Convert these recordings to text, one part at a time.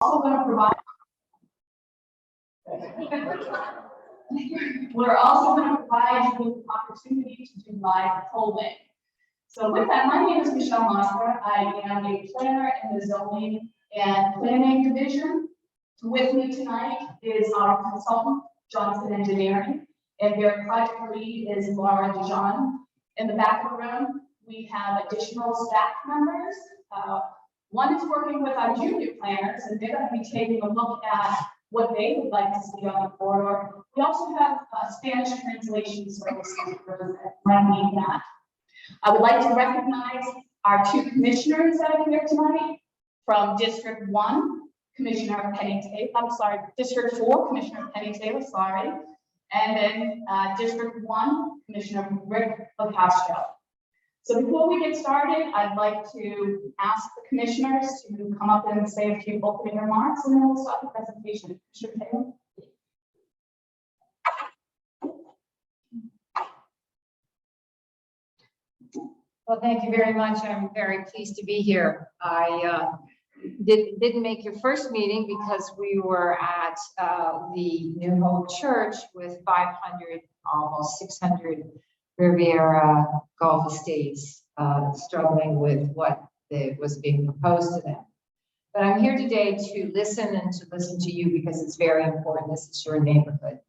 also going to provide. We're also going to provide you with the opportunity to do live polling. So with that, my name is Michelle Mosser. I am a planner in the zoning and planning division. With me tonight is our consultant, Johnson Engineering, and their project lead is Laura Dijon. In the back of the room, we have additional staff members. One is working with our junior planners, and they're going to be taking a look at what they would like to see on the corridor. We also have Spanish translation services that might need that. I would like to recognize our two commissioners that are here tonight. From District 1, Commissioner Penny Taylor, District 4, Commissioner Penny Taylor, and then District 1, Commissioner Rick LaCastro. So before we get started, I'd like to ask the commissioners to come up and say a few opening remarks, and then we'll start the presentation. Commissioner Taylor. Well, thank you very much. I'm very pleased to be here. I didn't make your first meeting because we were at the New Hope Church with 500, almost 600 Riviera Gulf Estates struggling with what was being proposed to them. But I'm here today to listen to you because it's very important. This is your neighborhood.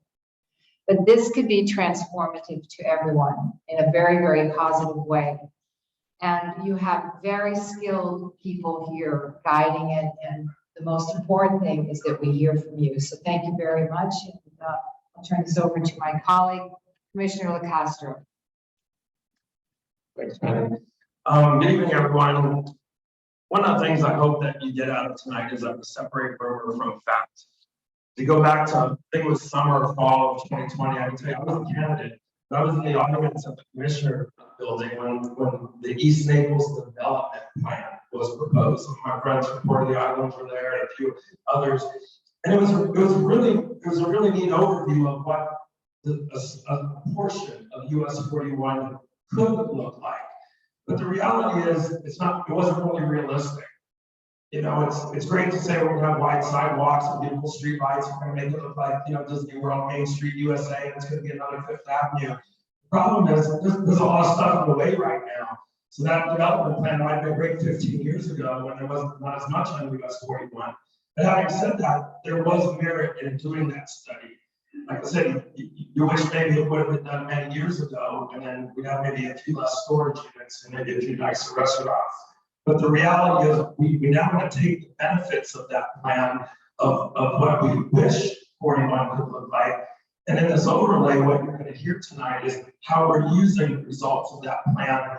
But this could be transformative to everyone in a very, very positive way. And you have very skilled people here guiding it. And the most important thing is that we hear from you. So thank you very much. And, I'll turn this over to my colleague, Commissioner LaCastro. Thanks, man. Good evening, everyone. One of the things I hope that you get out of tonight is that we separate rumor from fact. To go back to, I think it was summer or fall of 2020, I can tell you, I was a candidate. I was in the audience of the commissioner building when the East Naples development plan was proposed. Some of my friends from Port of the Islands were there and a few others. And it was a really neat overview of what a portion of US 41 could look like. But the reality is it wasn't really realistic. You know, it's great to say we're gonna have wide sidewalks and beautiful street lights. We're gonna make it look like, you know, Disney World, Main Street, USA, and it's gonna be another Fifth Avenue. The problem is there's a lot of stuff in the way right now. So that development plan might have been great 15 years ago when there wasn't not as much on US 41. But having said that, there was merit in doing that study. Like I said, you wish maybe it would have been done many years ago, and then we'd have maybe a few less storage units and maybe a few nicer restaurants. But the reality is we now want to take the benefits of that plan of what we wish 41 could look like. And in this overlay, what you're going to hear tonight is how we're using the results of that plan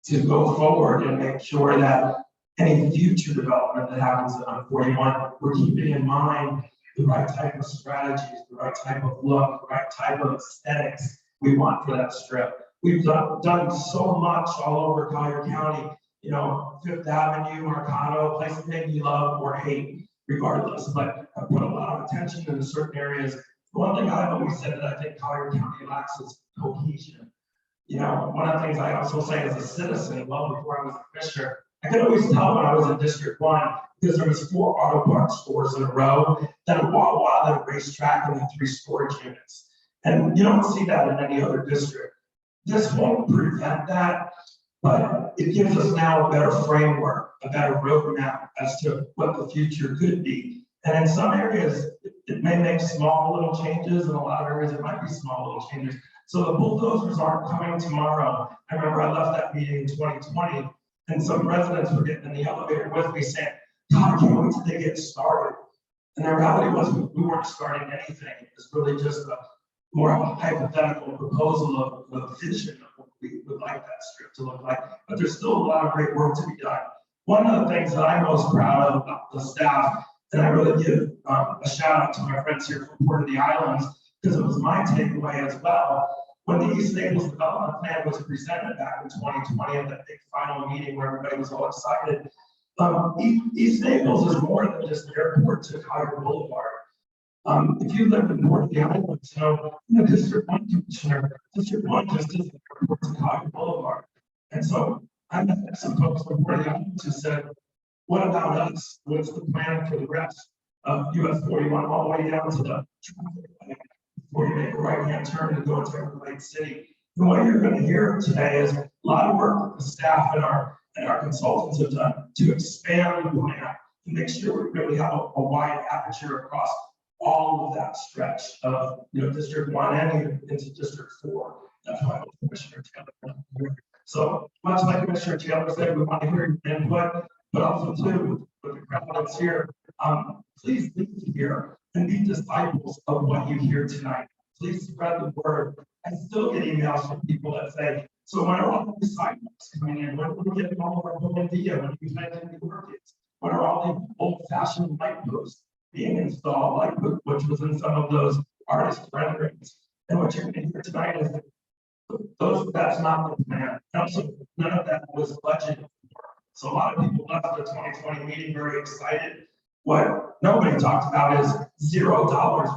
to go forward and make sure that any future development that happens on 41, we're keeping in mind the right type of strategies, the right type of look, the right type of aesthetics we want for that strip. We've done so much all over Collier County. You know, Fifth Avenue, Mercado, places maybe you love or hate, regardless. But I put a lot of attention into certain areas. The one thing I've always said that I think Collier County lacks is cohesion. You know, one of the things I also say as a citizen, well before I was a commissioner, I could always tell when I was in District 1 because there was 4 auto parts stores in a row, then a Wawa, then a racetrack, and then 3 storage units. And you don't see that in any other district. This won't prevent that. But it gives us now a better framework, a better roadmap as to what the future could be. And in some areas, it may make small little changes. In a lot of areas, it might be small little changes. So the bulldozers aren't coming tomorrow. I remember I left that meeting in 2020, and some residents were getting in the elevator with me saying, God, I can't wait till they get started. And the reality was we weren't starting anything. It was really just more of a hypothetical proposal of a vision of what we would like that strip to look like. But there's still a lot of great work to be done. One of the things that I'm most proud of about the staff, and I really give a shout out to my friends here from Port of the Islands, because it was my takeaway as well. When the East Naples development plan was presented back in 2020 at that big final meeting where everybody was all excited, East Naples is more than just an airport to Collier Boulevard. If you live in Port of the Islands, District 1 Commissioner, District 1 just is the airport to Collier Boulevard. And so I met some folks from Port of the Islands who said, what about us? What's the plan for the rest of US 41 all the way down to the traffic light before you make a right-hand turn to go into Everglade City? And what you're going to hear today is a lot of work that the staff and our consultants have done to expand the plan to make sure we really have a wide aperture across all of that stretch of District 1 and even into District 4. That's why Commissioner Taylor. So much like Commissioner Taylor said, we want to hear your input, but also too, with the crowd that's here, please leave here and be disciples of what you hear tonight. Please spread the word. I still get emails from people that say, so when are all these sidewalks coming in? When are we getting all of our home video? When are we planting the orchids? When are all the old-fashioned light posts being installed, like which was in some of those artist renderings? And what you're going to hear tonight is that's not the plan. And also, none of that was budgeted for. So a lot of people left the 2020 meeting very excited. What nobody talked about is $0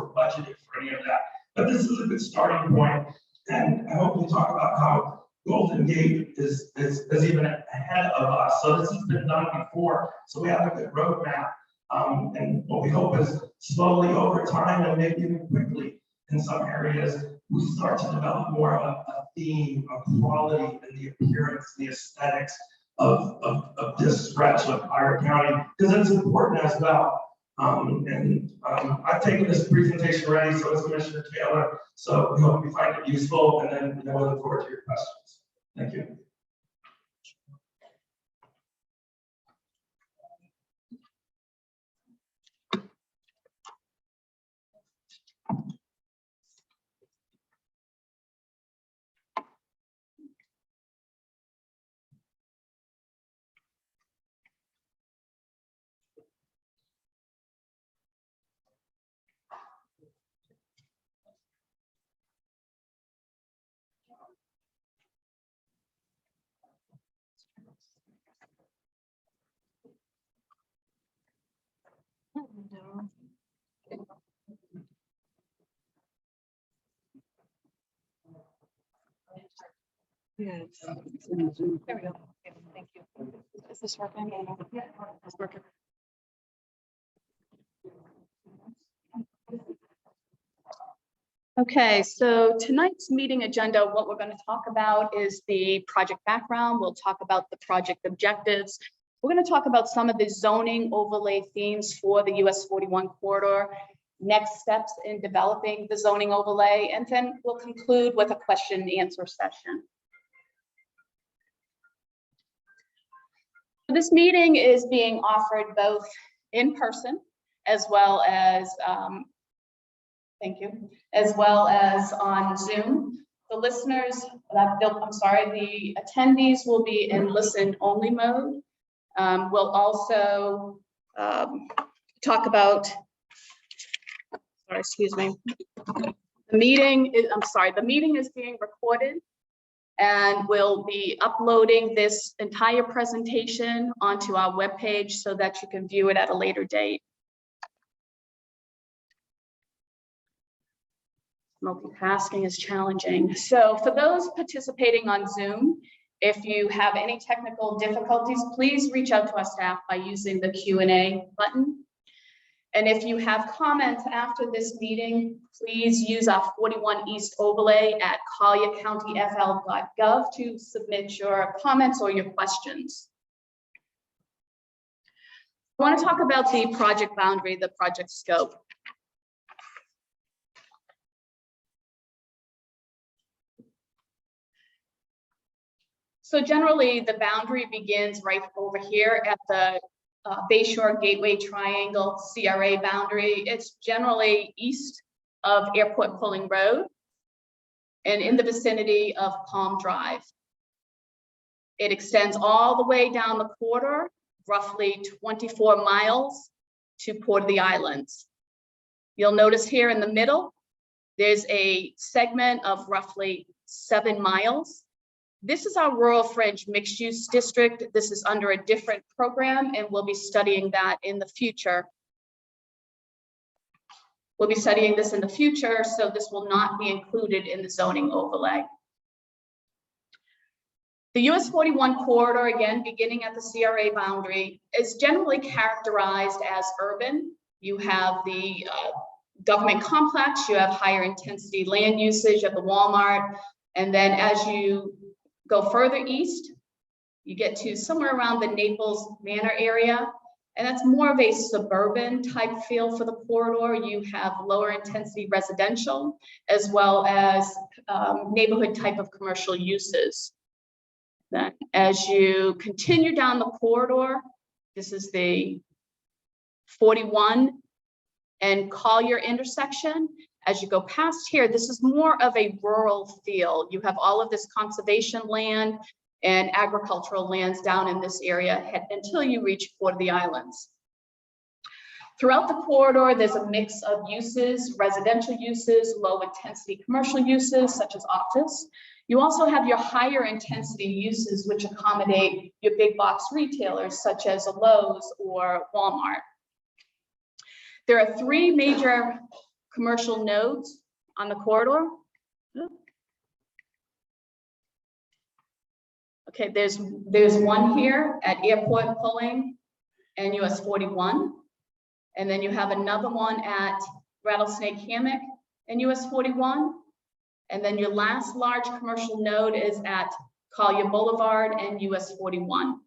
were budgeted for any of that. But this is a good starting point, and I hope we talk about how Golden Gate is even ahead of us. So this has been done before, so we have a good roadmap. And what we hope is slowly over time and maybe even quickly in some areas, we start to develop more of a theme of quality and the appearance, the aesthetics of this stretch of our county, because it's important as well. I've taken this presentation ready, so is Commissioner Taylor. So we hope you find it useful, and then we look forward to your questions. Thank you. Yes. There we go. Okay, thank you. Is this working? Yeah, it's working. Okay, so tonight's meeting agenda, what we're going to talk about is the project background. We'll talk about the project objectives. We're going to talk about some of the zoning overlay themes for the US 41 corridor, next steps in developing the zoning overlay, and then we'll conclude with a question and answer session. This meeting is being offered both in person as well as, thank you, as well as on Zoom. The listeners, I'm sorry, the attendees will be in listen-only mode. We'll also talk about, sorry, excuse me. The meeting is being recorded, and we'll be uploading this entire presentation onto our webpage so that you can view it at a later date. Multitasking is challenging. So for those participating on Zoom, if you have any technical difficulties, please reach out to our staff by using the Q&A button. And if you have comments after this meeting, please use our 41 East overlay at colliercountyfl.gov to submit your comments or your questions. I want to talk about the project boundary, the project scope. So generally, the boundary begins right over here at the Bayshore Gateway Triangle CRA boundary. It's generally east of Airport Pulling Road and in the vicinity of Palm Drive. It extends all the way down the corridor, roughly 24 miles to Port of the Islands. You'll notice here in the middle, there's a segment of roughly 7 miles. This is our rural fringe mixed use district. This is under a different program, and we'll be studying that in the future. We'll be studying this in the future, so this will not be included in the zoning overlay. The US 41 corridor, again, beginning at the CRA boundary, is generally characterized as urban. You have the government complex, you have higher intensity land usage at the Walmart, and then as you go further east, you get to somewhere around the Naples Manor area, and that's more of a suburban type feel for the corridor. You have lower intensity residential, as well as neighborhood type of commercial uses. Then as you continue down the corridor, this is the 41 and Collier intersection. As you go past here, this is more of a rural feel. You have all of this conservation land and agricultural lands down in this area until you reach Port of the Islands. Throughout the corridor, there's a mix of uses, residential uses, low intensity commercial uses such as office. You also have your higher intensity uses which accommodate your big box retailers such as a Lowe's or Walmart. There are 3 major commercial nodes on the corridor. Okay, there's one here at Airport Pulling and US 41. And then you have another one at Rattlesnake Hammock and US 41. And then your last large commercial node is at Collier Boulevard and US 41.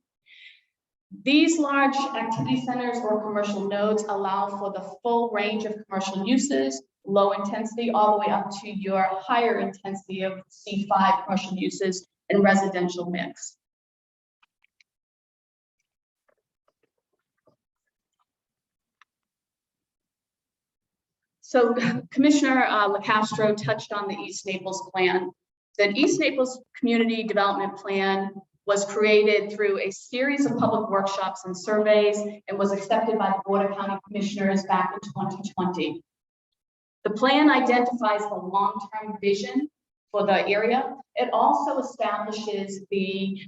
These large activity centers or commercial nodes allow for the full range of commercial uses, low intensity, all the way up to your higher intensity of C5 commercial uses and residential mix. So Commissioner LaCastro touched on the East Naples plan. The East Naples Community Development Plan was created through a series of public workshops and surveys and was accepted by the Board of County Commissioners back in 2020. The plan identifies the long-term vision for the area. It also establishes the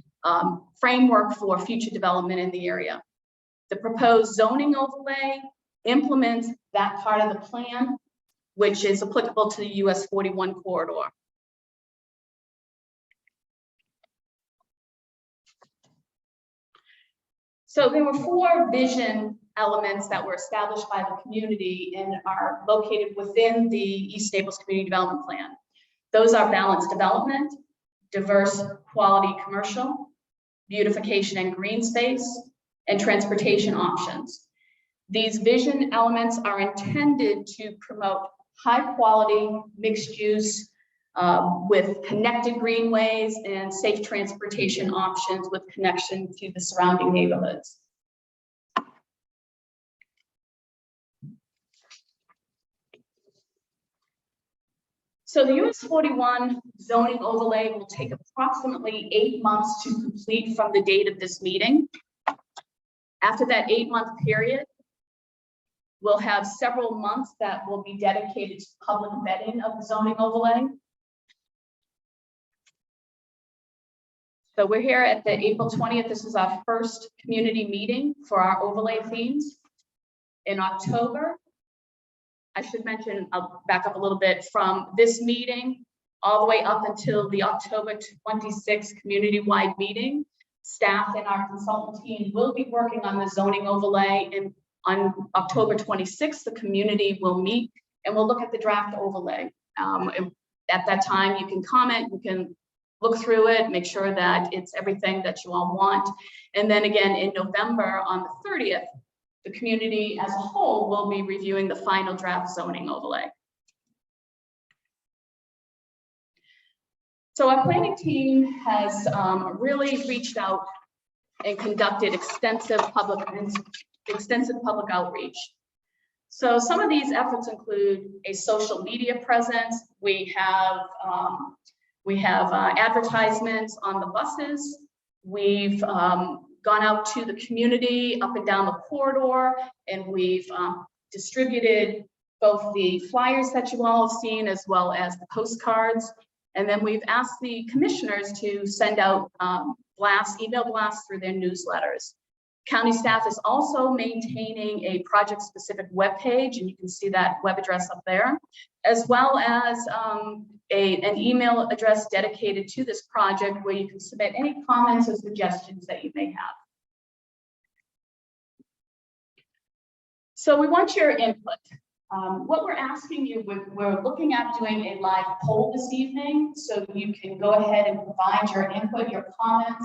framework for future development in the area. The proposed zoning overlay implements that part of the plan, which is applicable to the US 41 corridor. So there were 4 vision elements that were established by the community and are located within the East Naples Community Development Plan. Those are balanced development, diverse quality commercial, beautification and green space, and transportation options. These vision elements are intended to promote high quality mixed use with connected greenways and safe transportation options with connection to the surrounding neighborhoods. So the US 41 zoning overlay will take approximately 8 months to complete from the date of this meeting. After that 8-month period, we'll have several months that will be dedicated to public vetting of the zoning overlay. So we're here at the April 20th. This is our first community meeting for our overlay themes. In October, I should mention, I'll back up a little bit, from this meeting all the way up until the October 26th community-wide meeting, staff and our consultant team will be working on the zoning overlay, and on October 26th, the community will meet and we'll look at the draft overlay. At that time, you can comment, you can look through it, make sure that it's everything that you all want. And then again, in November on the 30th, the community as a whole will be reviewing the final draft zoning overlay. So our planning team has really reached out and conducted extensive public outreach. So some of these efforts include a social media presence. We have advertisements on the buses. We've gone out to the community up and down the corridor, and we've distributed both the flyers that you all have seen as well as the postcards. And then we've asked the commissioners to send out email blasts through their newsletters. County staff is also maintaining a project-specific webpage, and you can see that web address up there, as well as an email address dedicated to this project where you can submit any comments or suggestions that you may have. So we want your input. What we're asking you, we're looking at doing a live poll this evening, so you can go ahead and provide your input, your comments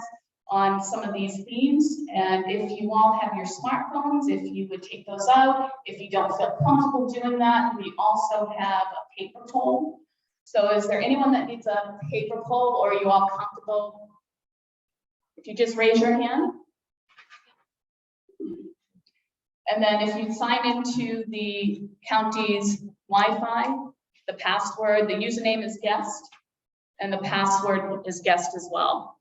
on some of these themes. And if you all have your smartphones, if you would take those out. If you don't feel comfortable doing that, we also have a paper poll. So is there anyone that needs a paper poll, or are you all comfortable? If you just raise your hand. And then if you sign into the county's Wi-Fi, the password, the username is guest, and the password is guest as well.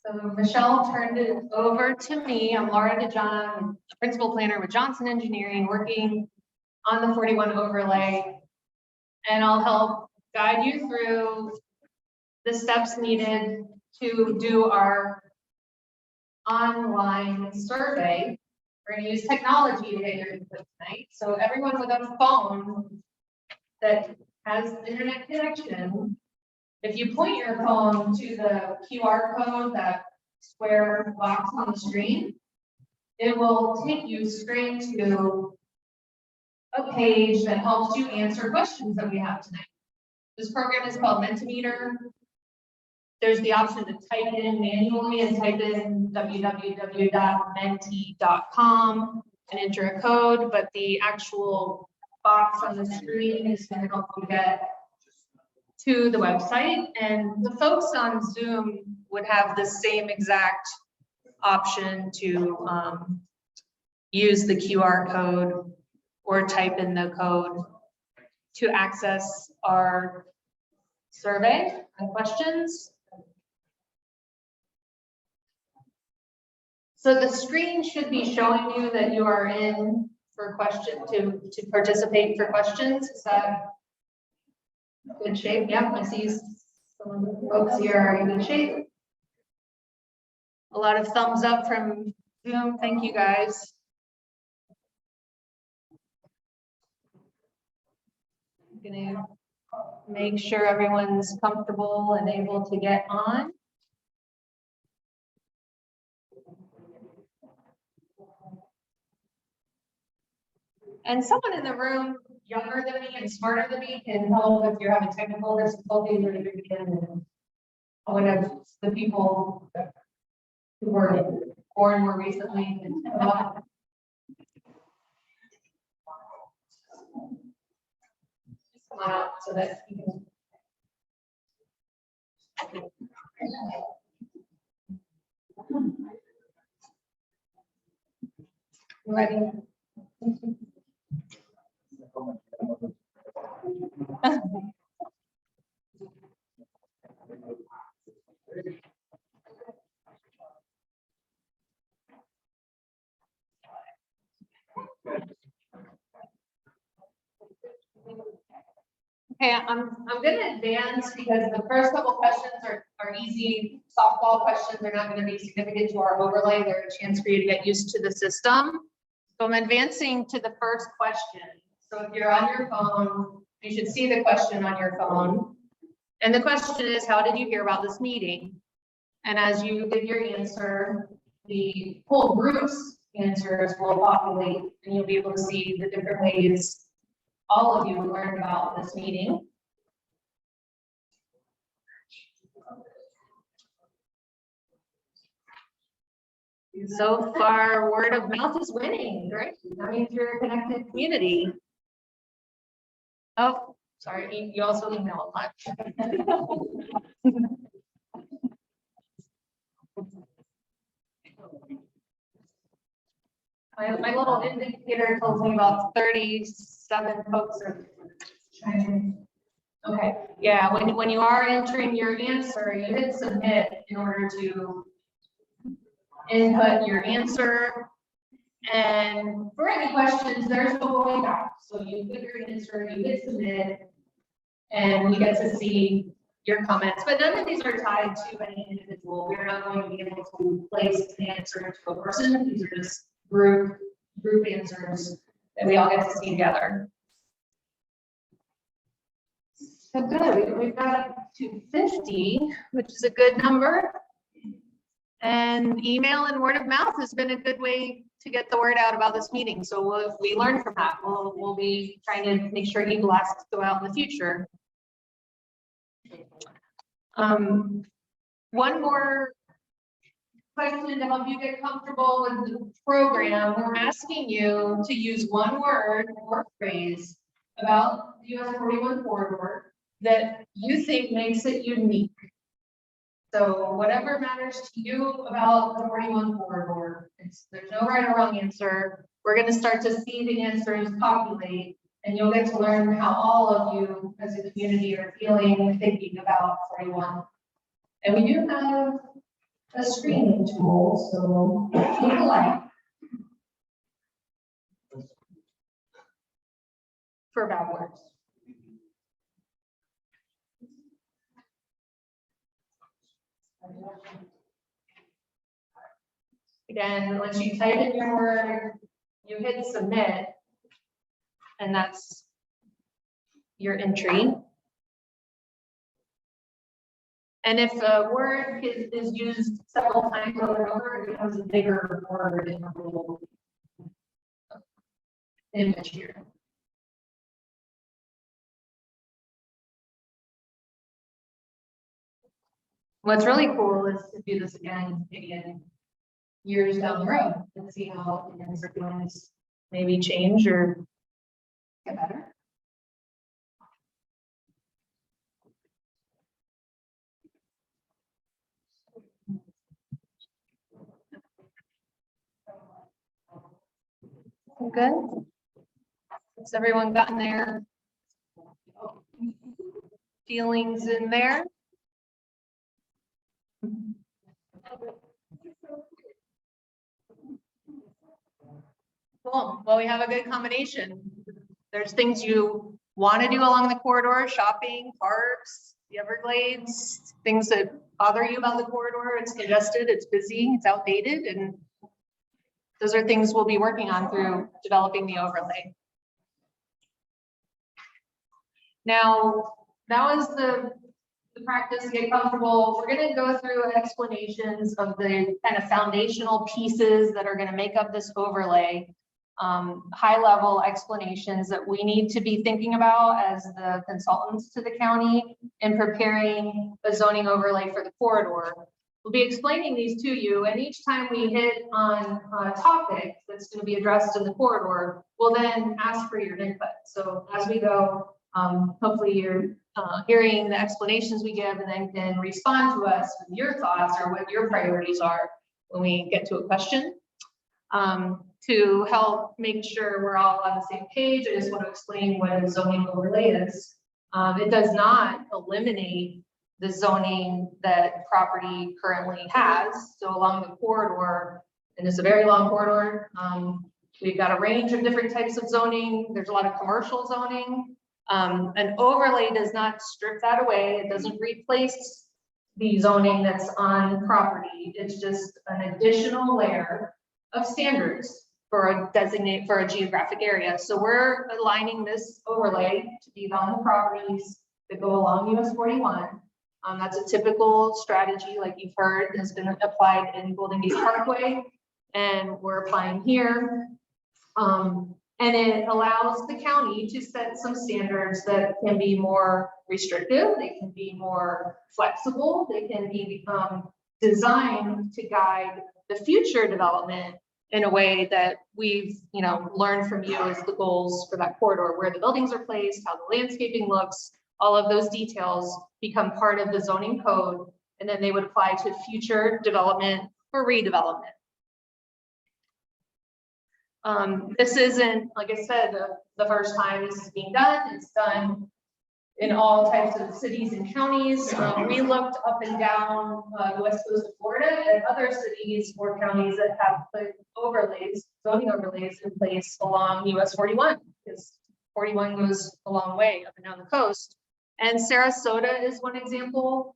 So Michelle turned it over to me. I'm Laura DeJohn, principal planner with Johnson Engineering, working on the 41 overlay. And I'll help guide you through the steps needed to do our online survey. We're going to use technology to get your input tonight. So everyone with a phone that has internet connection, if you point your phone to the QR code, that square box on the screen, it will take you straight to a page that helps you answer questions that we have tonight. This program is called Mentimeter. There's the option to type it in manually and type in www.menti.com and enter a code, but the actual box on the screen is going to help you get to the website, and the folks on Zoom would have the same exact option to use the QR code or type in the code to access our survey and questions. So the screen should be showing you that you are in for question to participate for questions. Is that good shape? Yep, I see some of the folks here are in good shape. A lot of thumbs up from Zoom. Thank you guys. I'm gonna make sure everyone's comfortable and able to get on. And someone in the room younger than me and smarter than me can help if you're having technical difficulties or if you can. One of the people who were born more recently. Come on up so that you can. Ready? Okay, I'm gonna advance because the first couple questions are easy softball questions. They're not gonna be significant to our overlay. They're a chance for you to get used to the system. So I'm advancing to the first question. So if you're on your phone, you should see the question on your phone. And the question is, how did you hear about this meeting? And as you give your answer, the whole group's answers will populate and you'll be able to see the different ways all of you learned about this meeting. So far, word of mouth is winning, right? That means you're a connected community. Oh, sorry, you also email a lot. My little indicator tells me about 37 folks are trying. Okay, yeah, when you are entering your answer, you hit submit in order to input your answer. And for any questions, there's no going back. So you put your answer, you hit submit, and we get to see your comments. But none of these are tied to any individual. We're not going to be able to place an answer to a person. These are just group answers that we all get to see together. So good, we've got up to 50, which is a good number. And email and word of mouth has been a good way to get the word out about this meeting. So we learn from that. We'll be trying to make sure e-blasts go out in the future. One more question to help you get comfortable with the program. We're asking you to use one word or phrase about the US 41 corridor that you think makes it unique. So whatever matters to you about the 41 corridor, there's no right or wrong answer. We're going to start to see the answers populate, and you'll get to learn how all of you as a community are feeling and thinking about 41. And we do have a screening tool, so take a light for bad words. Again, once you type in your word, you hit submit, and that's your entry. And if a word is used several times over and over, it becomes a bigger word in the little image here. What's really cool is to do this again years down the road and see how the answer feelings maybe change or get better. Good. Has everyone gotten their feelings in there? Cool. Well, we have a good combination. There's things you want to do along the corridor: shopping, parks, the Everglades, things that bother you about the corridor. It's congested, it's busy, it's outdated, and those are things we'll be working on through developing the overlay. Now, that was the practice to get comfortable. We're going to go through explanations of the kind of foundational pieces that are going to make up this overlay. High level explanations that we need to be thinking about as the consultants to the county in preparing a zoning overlay for the corridor. We'll be explaining these to you, and each time we hit on a topic that's going to be addressed in the corridor, we'll then ask for your input. So as we go, hopefully you're hearing the explanations we give and then can respond to us with your thoughts or what your priorities are when we get to a question. To help make sure we're all on the same page, I just want to explain what a zoning overlay is. It does not eliminate the zoning that property currently has. So along the corridor, and it's a very long corridor, we've got a range of different types of zoning. There's a lot of commercial zoning. An overlay does not strip that away. It doesn't replace the zoning that's on property. It's just an additional layer of standards for a geographic area. So we're aligning this overlay to be on the properties that go along US 41. That's a typical strategy, like you've heard, has been applied in Golden Gate Parkway, and we're applying here. And it allows the county to set some standards that can be more restrictive, they can be more flexible, they can be designed to guide the future development in a way that we've learned from you as the goals for that corridor, where the buildings are placed, how the landscaping looks, all of those details become part of the zoning code, and then they would apply to future development or redevelopment. This isn't, like I said, the first time this is being done. It's done in all types of cities and counties. We looked up and down the west coast of Florida and other cities or counties that have put overlays, zoning overlays in place along US 41, because 41 goes a long way up and down the coast. And Sarasota is one example.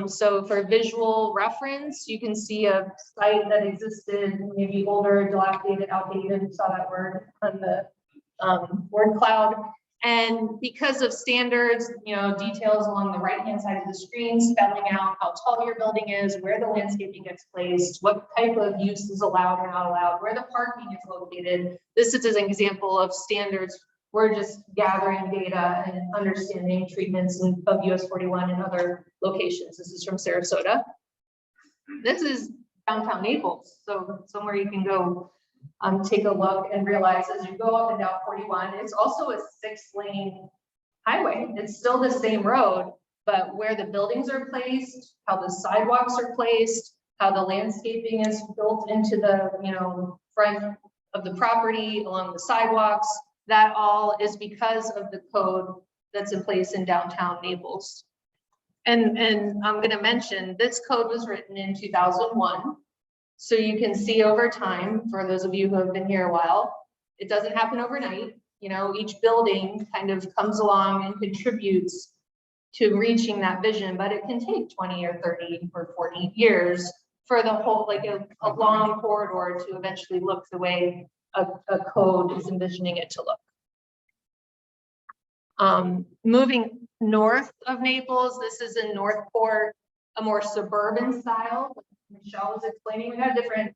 So for visual reference, you can see a site that existed, maybe older, dilapidated, outdated, you saw that word on the word cloud. And because of standards, details along the right-hand side of the screen, spelling out how tall your building is, where the landscaping gets placed, what type of use is allowed or not allowed, where the parking is located. This is an example of standards. We're just gathering data and understanding treatments of US 41 and other locations. This is from Sarasota. This is downtown Naples. So somewhere you can go take a look and realize as you go up and down 41, it's also a 6-lane highway. It's still the same road, but where the buildings are placed, how the sidewalks are placed, how the landscaping is built into the front of the property along the sidewalks, that all is because of the code that's in place in downtown Naples. And I'm going to mention this code was written in 2001. So you can see over time, for those of you who have been here a while, it doesn't happen overnight. Each building kind of comes along and contributes to reaching that vision, but it can take 20 or 30 or 40 years for the whole, like a long corridor to eventually look the way a code is envisioning it to look. Moving north of Naples, this is in Northport, a more suburban style. Michelle was explaining, we have different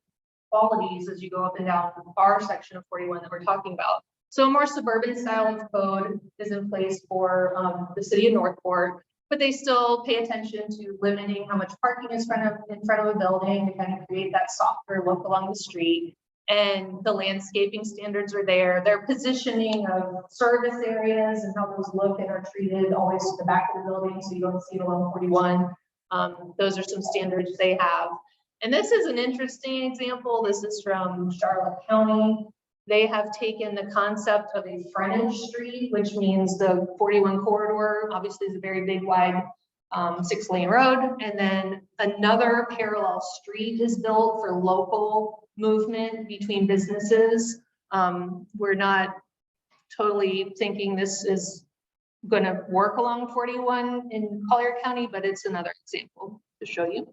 qualities as you go up and down our section of 41 that we're talking about. So a more suburban style of code is in place for the city of Northport, but they still pay attention to limiting how much parking is in front of a building to kind of create that softer look along the street. And the landscaping standards are there. Their positioning of service areas and how those look and are treated always to the back of the building, so you don't see it along 41. Those are some standards they have. And this is an interesting example. This is from Charlotte County. They have taken the concept of a frontage street, which means the 41 corridor obviously is a very big, wide 6-lane road. And then another parallel street is built for local movement between businesses. We're not totally thinking this is going to work along 41 in Collier County, but it's another example to show you.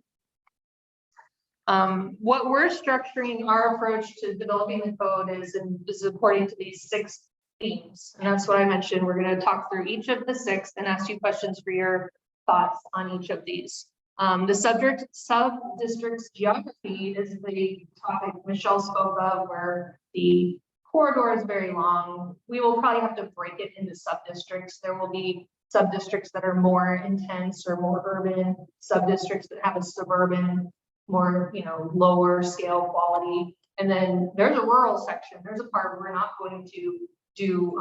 What we're structuring our approach to developing the code is according to these 6 themes. And that's what I mentioned. We're going to talk through each of the 6 and ask you questions for your thoughts on each of these. The sub-district's geography is the topic Michelle spoke of, where the corridor is very long. We will probably have to break it into sub-districts. There will be sub-districts that are more intense or more urban, sub-districts that have a suburban, more lower scale quality. And then there's a rural section. There's a part where we're not going to do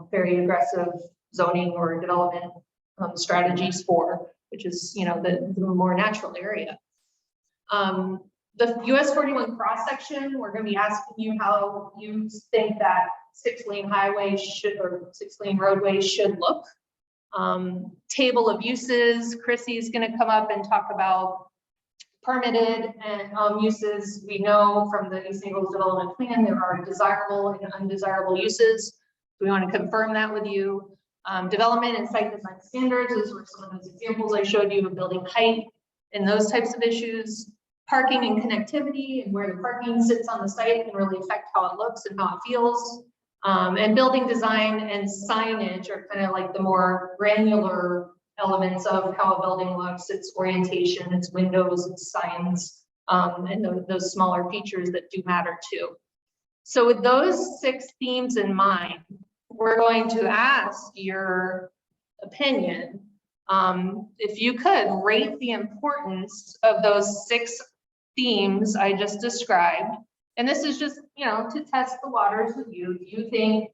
very aggressive zoning or development strategies for, which is the more natural area. The US 41 cross section, we're going to be asking you how you think that 6-lane highway should, or 6-lane roadway should look. Table of uses, Chrissy is going to come up and talk about permitted and uses. We know from the East Naples Development Plan there are desirable and undesirable uses. We want to confirm that with you. Development and site design standards, those were some of those examples I showed you of building height and those types of issues. Parking and connectivity, and where the parking sits on the site can really affect how it looks and how it feels. And building design and signage are kind of like the more granular elements of how a building looks, its orientation, its windows, its signs, and those smaller features that do matter too. So with those 6 themes in mind, we're going to ask your opinion. If you could rate the importance of those 6 themes I just described, and this is just, to test the waters with you. Do you think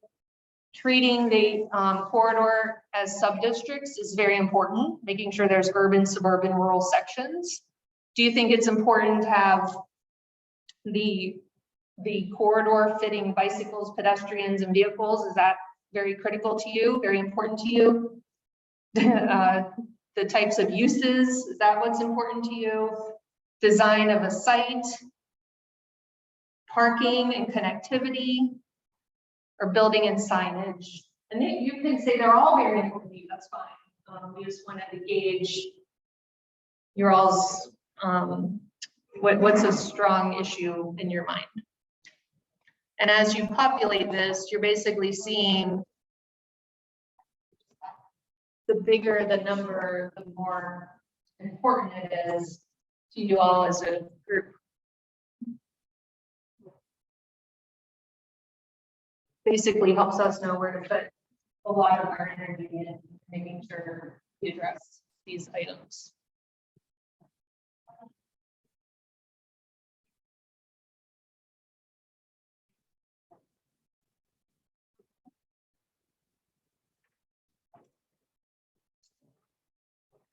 treating the corridor as sub-districts is very important, making sure there's urban, suburban, rural sections? Do you think it's important to have the corridor fitting bicycles, pedestrians, and vehicles? Is that very critical to you, very important to you? The types of uses, is that what's important to you? Design of a site, parking and connectivity, or building and signage. And then you can say they're all very important to you, that's fine. We just wanted to gauge your all's, what's a strong issue in your mind. And as you populate this, you're basically seeing the bigger the number, the more important it is to you all as a group. Basically helps us know where to put a lot of our energy in making sure we address these items.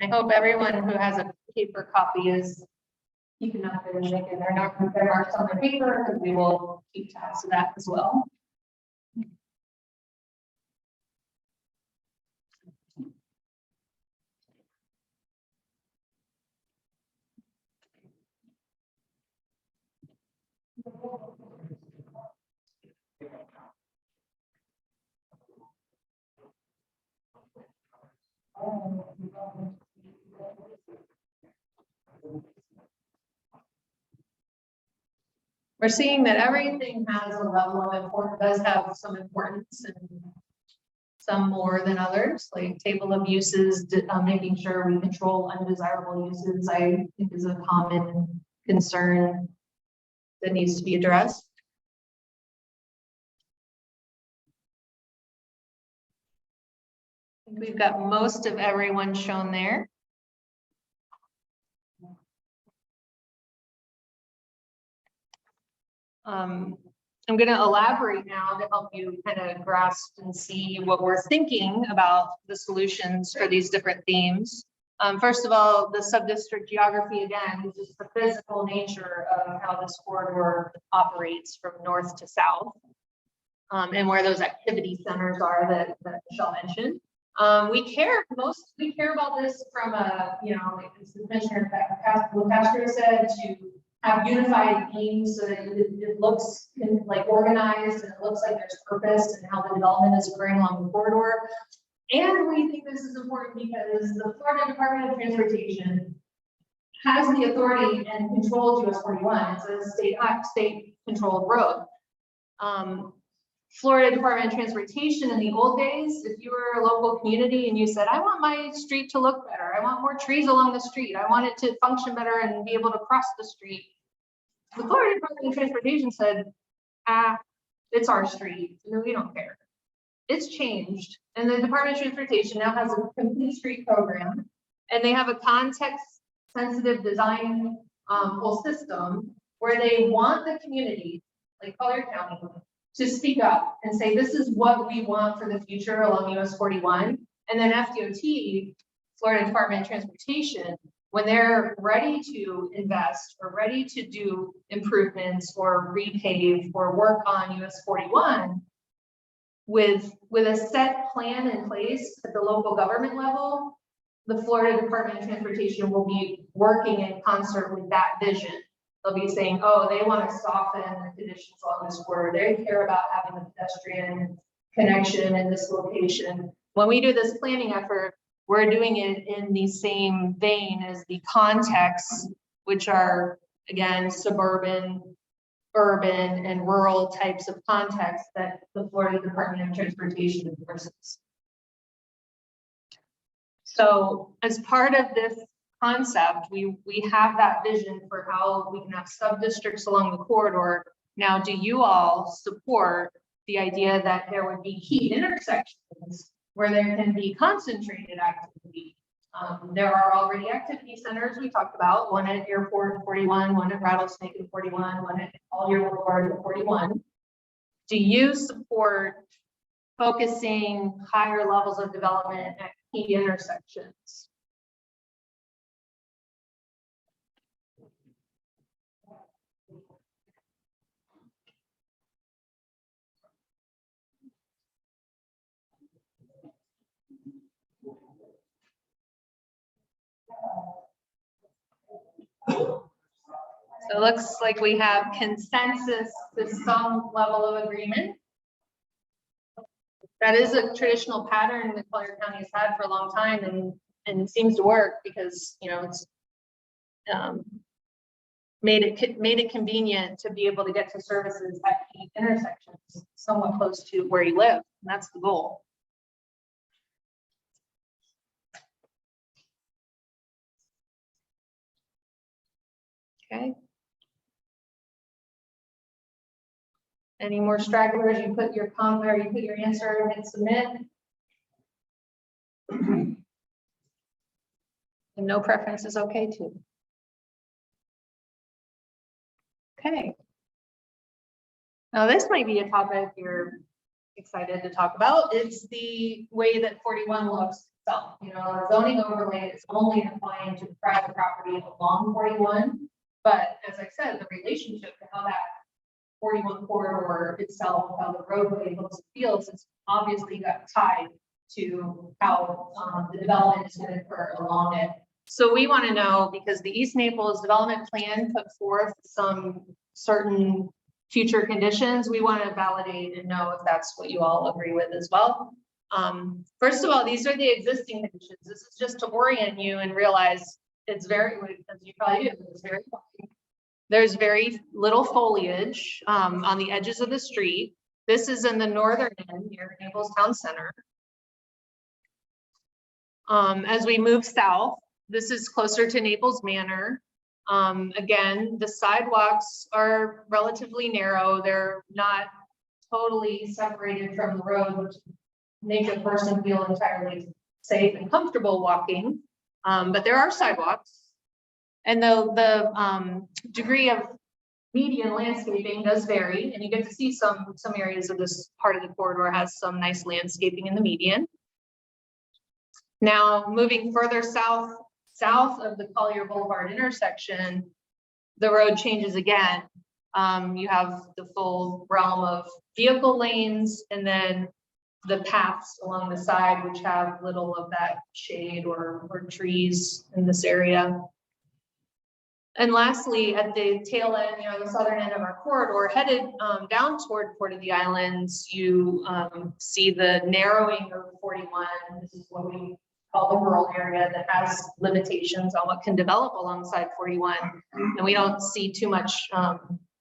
I hope everyone who has a paper copy is keeping up and making their marks on their paper, because we will keep tabs of that as well. We're seeing that everything has a level of importance, does have some importance, and some more than others, like table of uses, making sure we control undesirable uses, I think is a common concern that needs to be addressed. I think we've got most of everyone shown there. I'm going to elaborate now to help you kind of grasp and see what we're thinking about the solutions for these different themes. First of all, the sub-district geography, again, is just the physical nature of how this corridor operates from north to south, and where those activity centers are that Michelle mentioned. We care about this from a, like Commissioner Castro said, to have unified themes so that it looks like organized and it looks like there's purpose and how the development is occurring along the corridor. And we think this is important because the Florida Department of Transportation has the authority and controls US 41. It's a state controlled road. Florida Department of Transportation in the old days, if you were a local community and you said, I want my street to look better, I want more trees along the street, I want it to function better and be able to cross the street. The Florida Department of Transportation said, it's our street, we don't care. It's changed, and the Department of Transportation now has a complete street program, and they have a context-sensitive design whole system where they want the community, like Collier County, to speak up and say, this is what we want for the future along US 41. And then FDOT, Florida Department of Transportation, when they're ready to invest or ready to do improvements or repave or work on US 41, with a set plan in place at the local government level, the Florida Department of Transportation will be working in concert with that vision. They'll be saying, oh, they want to soften the conditions along this corridor. They care about having a pedestrian connection in this location. When we do this planning effort, we're doing it in the same vein as the contexts, which are, again, suburban, urban, and rural types of contexts that the Florida Department of Transportation enforces. So as part of this concept, we have that vision for how we can have sub-districts along the corridor. Now, do you all support the idea that there would be key intersections where there can be concentrated activity? There are already activity centers we talked about, one at Airport and 41, one at Rattlesnake and 41, one at Collier Boulevard and 41. Do you support focusing higher levels of development at key intersections? It looks like we have consensus to some level of agreement. That is a traditional pattern that Collier County has had for a long time, and it seems to work because, you know, it's made it convenient to be able to get to services at key intersections somewhat close to where you live. And that's the goal. Okay. Any more stragglers? You put your comment or you put your answer and hit submit. And no preference is okay too. Okay. Now this might be a topic you're excited to talk about. It's the way that 41 looks itself. You know, zoning overlay is only applying to private property along 41. But as I said, the relationship to how that 41 corridor itself, how the roadway looks and feels, is obviously got tied to how the development is going to occur along it. So we want to know, because the East Naples development plan put forth some certain future conditions, we want to validate and know if that's what you all agree with as well. First of all, these are the existing conditions. This is just to orient you and realize it's very, as you probably do, it's very fine. There's very little foliage on the edges of the street. This is in the northern end near Naples Town Center. As we move south, this is closer to Naples Manor. Again, the sidewalks are relatively narrow. They're not totally separated from the road, which make a person feel entirely safe and comfortable walking. But there are sidewalks. And the degree of median landscaping does vary, and you get to see some areas of this part of the corridor has some nice landscaping in the median. Now, moving further south of the Collier Boulevard intersection, the road changes again. You have the full realm of vehicle lanes and then the paths along the side, which have little of that shade or trees in this area. And lastly, at the tail end, you know, the southern end of our corridor, headed down toward Port of the Islands, you see the narrowing of 41. This is what we call the rural area that has limitations on what can develop alongside 41. And we don't see too much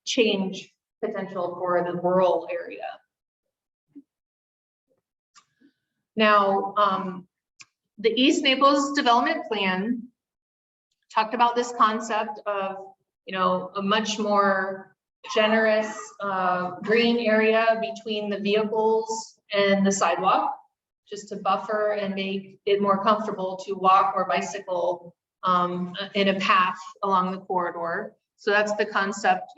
change potential for the rural area. Now, the East Naples Development Plan talked about this concept of, you know, a much more generous green area between the vehicles and the sidewalk, just to buffer and make it more comfortable to walk or bicycle in a path along the corridor. So that's the concept.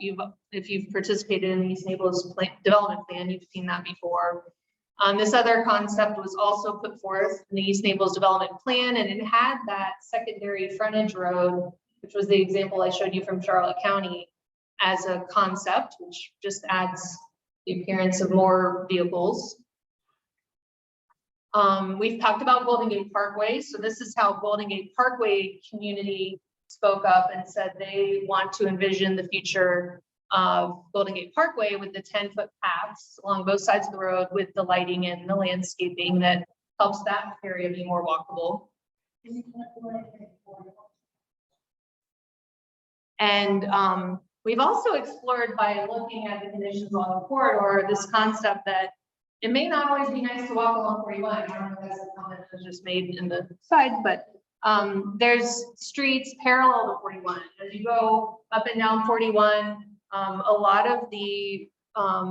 If you've participated in the East Naples development plan, you've seen that before. This other concept was also put forth in the East Naples development plan, and it had that secondary frontage road, which was the example I showed you from Charlotte County, as a concept, which just adds the appearance of more vehicles. We've talked about Golden Gate Parkway. So this is how Golden Gate Parkway community spoke up and said they want to envision the future of Golden Gate Parkway with the 10-foot paths along both sides of the road with the lighting and the landscaping that helps that area be more walkable. And we've also explored, by looking at the conditions along the corridor, this concept that it may not always be nice to walk along 41. I don't know if that's a comment that was just made in the side, but there's streets parallel to 41. As you go up and down 41, a lot of the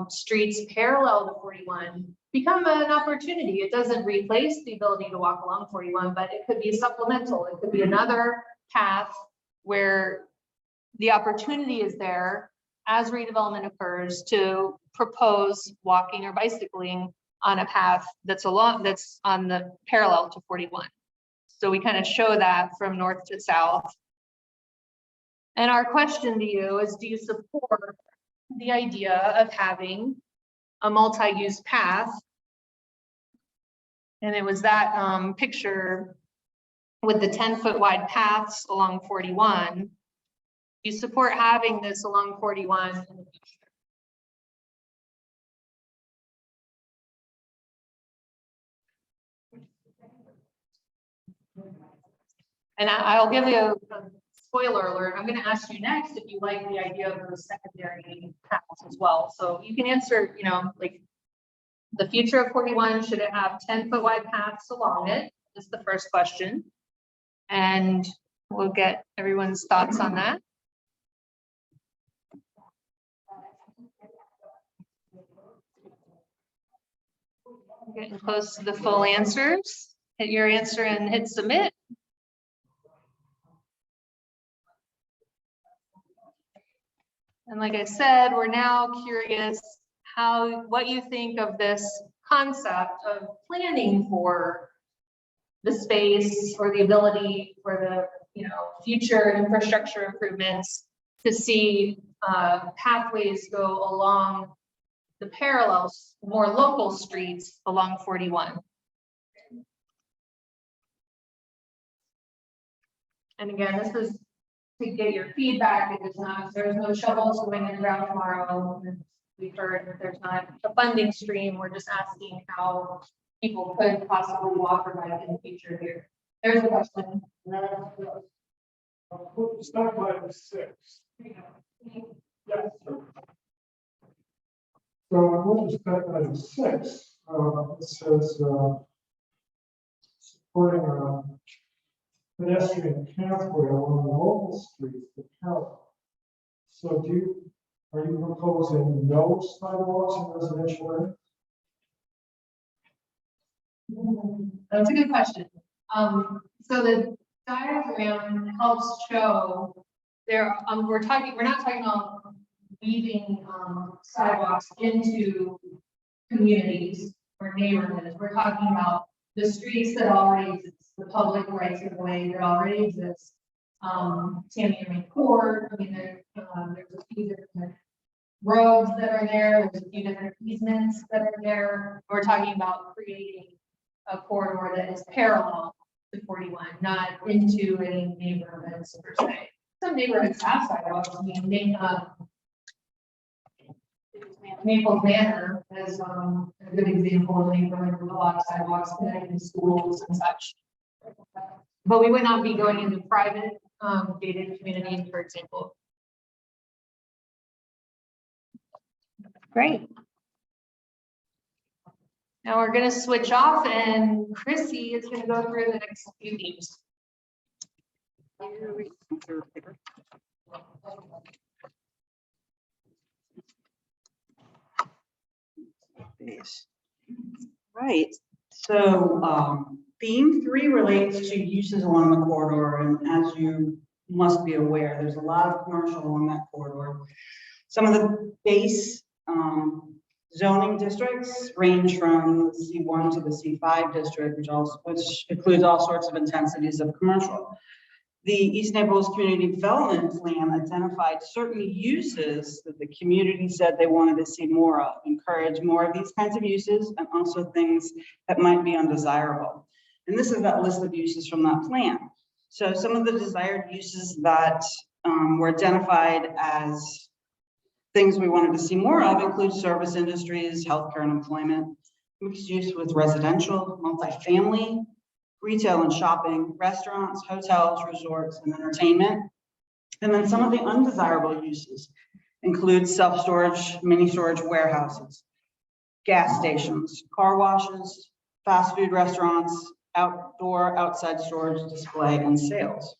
streets parallel to 41 become an opportunity. It doesn't replace the ability to walk along 41, but it could be supplemental. It could be another path where the opportunity is there as redevelopment occurs to propose walking or bicycling on a path that's on the parallel to 41. So we kind of show that from north to south. And our question to you is, do you support the idea of having a multi-use path? And it was that picture with the 10-foot wide paths along 41. you support having this along 41 in the future? And I'll give you a spoiler alert. I'm going to ask you next if you like the idea of those secondary paths as well. So you can answer, like the future of 41, should it have 10-foot wide paths along it? Is the first question. And we'll get everyone's thoughts on that. Getting close to the full answers. Hit your answer and hit submit. And like I said, we're now curious what you think of this concept of planning for the space or the ability for the future infrastructure improvements to see pathways go along the parallels, more local streets along 41. And again, this is to get your feedback. There's no shovels going in the ground tomorrow. We've heard that there's not a funding stream. We're just asking how people could possibly walk or bike in the future here. There's a question. Start by the 6. Yes. So what is that by the 6? It says supporting a pedestrian pathway along the local streets to help. So are you proposing no sidewalks in residential areas? That's a good question. So the diagram helps show we're not talking about weaving sidewalks into communities or neighborhoods. We're talking about the streets that already exist, the public rights of way that already exists. Tamiami Court, there's a few different roads that are there, there's a few different easements that are there. We're talking about creating a corridor that is parallel to 41, not into any neighborhoods per se. Some neighborhoods have sidewalks. Naples Manor is a good example of a neighborhood with a lot of sidewalks connecting schools and such. But we would not be going into private gated communities, for example. Great. Now we're going to switch off and Chrissy is going to go through the next few themes. Right. So theme 3 relates to uses along the corridor, and as you must be aware, there's a lot of commercial along that corridor. Some of the base zoning districts range from the C1 to the C5 district, which includes all sorts of intensities of commercial. The East Naples Community Development Plan identified certain uses that the community said they wanted to see more of, encourage more of these kinds of uses, and also things that might be undesirable. And this is that list of uses from that plan. So some of the desired uses that were identified as things we wanted to see more of include service industries, healthcare and employment, mixed use with residential, multifamily, retail and shopping, restaurants, hotels, resorts, and entertainment. And then some of the undesirable uses include self-storage, mini storage warehouses, gas stations, car washes, fast food restaurants, outdoor, outside storage, display, and sales.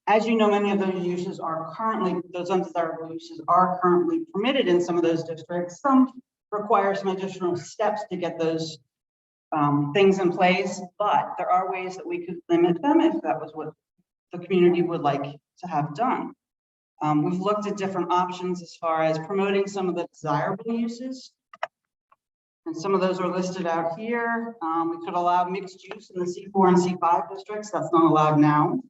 As you know, many of those uses are those undesirable uses are currently permitted in some of those districts. Some require some additional steps to get those things in place, but there are ways that we could limit them if that was what the community would like to have done. We've looked at different options as far as promoting some of the desirable uses. And some of those are listed out here. We could allow mixed use in the C4 and C5 districts. That's not allowed now.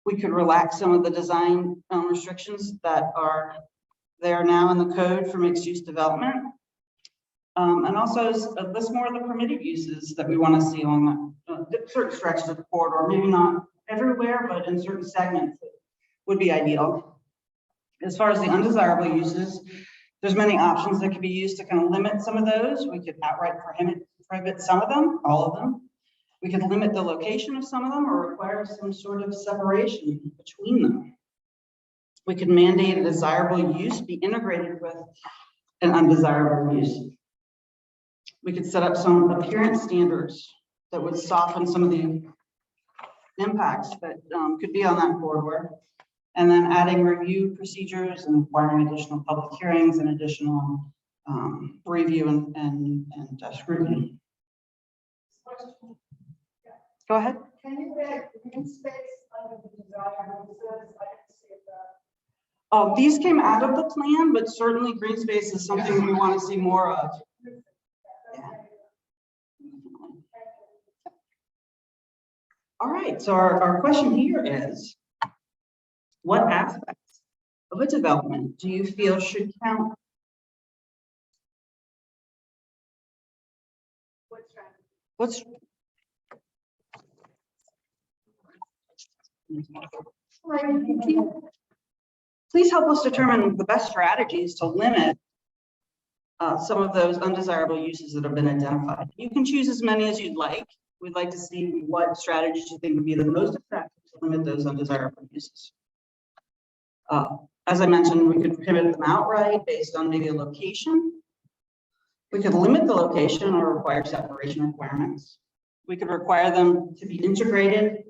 We could relax some of the design restrictions that are there now in the code for mixed use development. And also list more of the permitted uses that we want to see on certain stretches of the corridor, maybe not everywhere, but in certain segments it would be ideal. As far as the undesirable uses, there's many options that could be used to kind of limit some of those. We could outright prohibit some of them, all of them. We could limit the location of some of them or require some sort of separation between them. We could mandate a desirable use be integrated with an undesirable use. We could set up some appearance standards that would soften some of the impacts that could be on that corridor. And then adding review procedures and requiring additional public hearings and additional review and scrutiny. Go ahead. Can you add green space under the desirable uses? I didn't see that. These came out of the plan, but certainly green space is something we want to see more of. Yeah. All right, so our question here is, what aspects of a development do you feel should count? What's Please help us determine the best strategies to limit some of those undesirable uses that have been identified. You can choose as many as you'd like. We'd like to see what strategies you think would be the most effective to limit those undesirable uses. As I mentioned, we could prohibit them outright based on maybe a location. We could limit the location or require separation requirements. We could require them to be integrated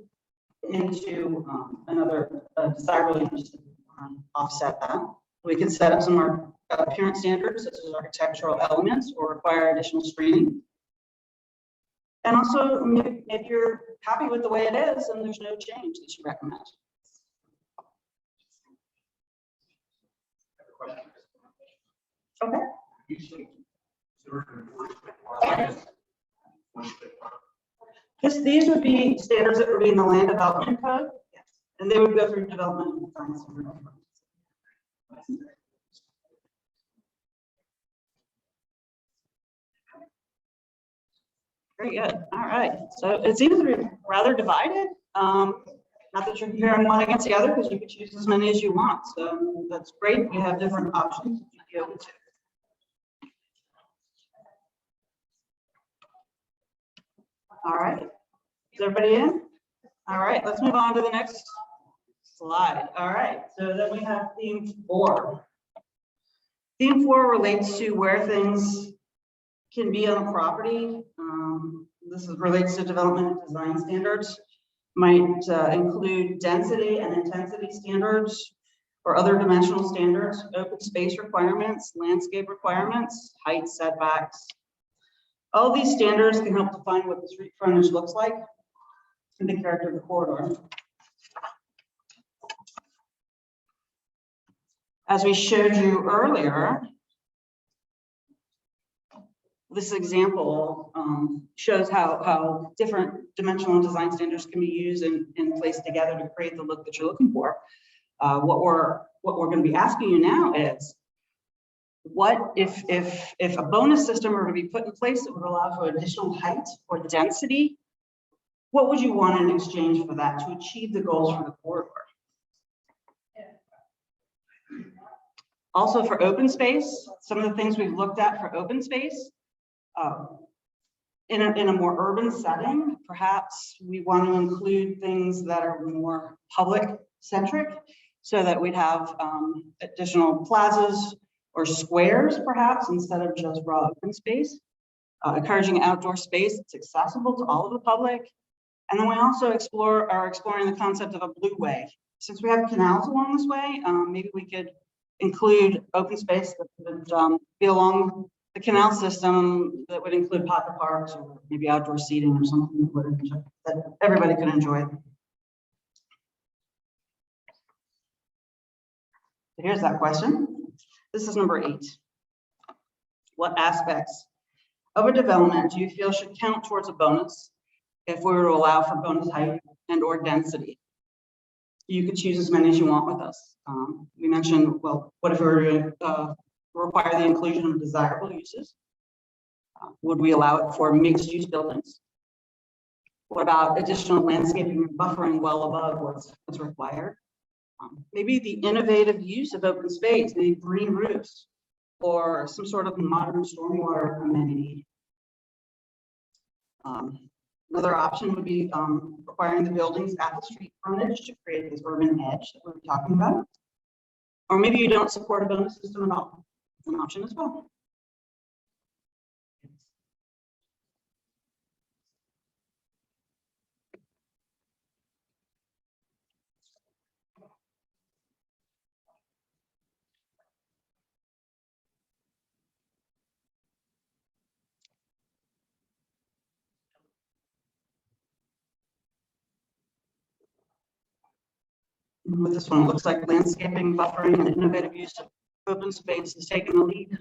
into another desirable use to offset that. We could set up some appearance standards such as architectural elements or require additional screening. And also, if you're happy with the way it is, then there's no change that you recommend. Okay. These would be standards that would be in the land development code, yes, and they would go through development and design standards. Very good. All right. So it seems to be rather divided. Not that you're comparing one against the other, because you could choose as many as you want. So that's great. We have different options to be able to. All right. Is everybody in? All right. Let's move on to the next slide. All right. So then we have theme 4. Theme 4 relates to where things can be on a property. This relates to development and design standards. Might include density and intensity standards or other dimensional standards, open space requirements, landscape requirements, height setbacks. All these standards can help define what the street frontage looks like and the character of the corridor. As we showed you earlier, this example shows how different dimensional design standards can be used and placed together to create the look that you're looking for. What we're going to be asking you now is, what if a bonus system were to be put in place that would allow for additional height or density? What would you want in exchange for that to achieve the goals for the corridor? Also for open space, some of the things we've looked at for open space, in a more urban setting, perhaps we want to include things that are more public centric, so that we'd have additional plazas or squares, perhaps, instead of just raw open space. Encouraging outdoor space that's accessible to all of the public. And then we also are exploring the concept of a blue way. Since we have canals along this way, maybe we could include open space that would be along the canal system that would include pocket parks or maybe outdoor seating or something that everybody could enjoy. So here's that question. This is number 8. What aspects of a development do you feel should count towards a bonus if we were to allow for bonus height and or density? You could choose as many as you want with us. We mentioned, well, what if we were to require the inclusion of desirable uses? Would we allow it for mixed use buildings? What about additional landscaping and buffering well above what's required? Maybe the innovative use of open space, maybe green roofs, or some sort of modern stormwater amenity. Another option would be requiring the buildings at the street frontage to create this urban edge that we're talking about. Or maybe you don't support a bonus system at all. It's an option as well. With this one, it looks like landscaping, buffering, and innovative use of open space is taking the lead.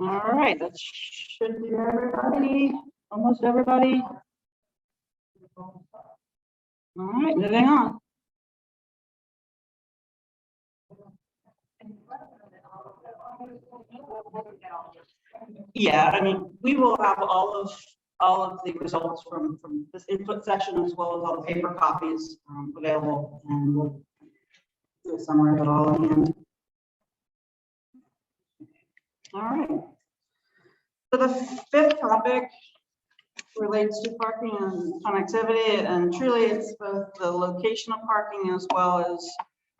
All right, that should be everybody, almost everybody. All right, moving on. Yeah, I mean, we will have all of the results from this input session as well as all the paper copies available, and we'll do a summary of it all in the end. All right. So the fifth topic relates to parking and connectivity, and truly it's both the location of parking as well as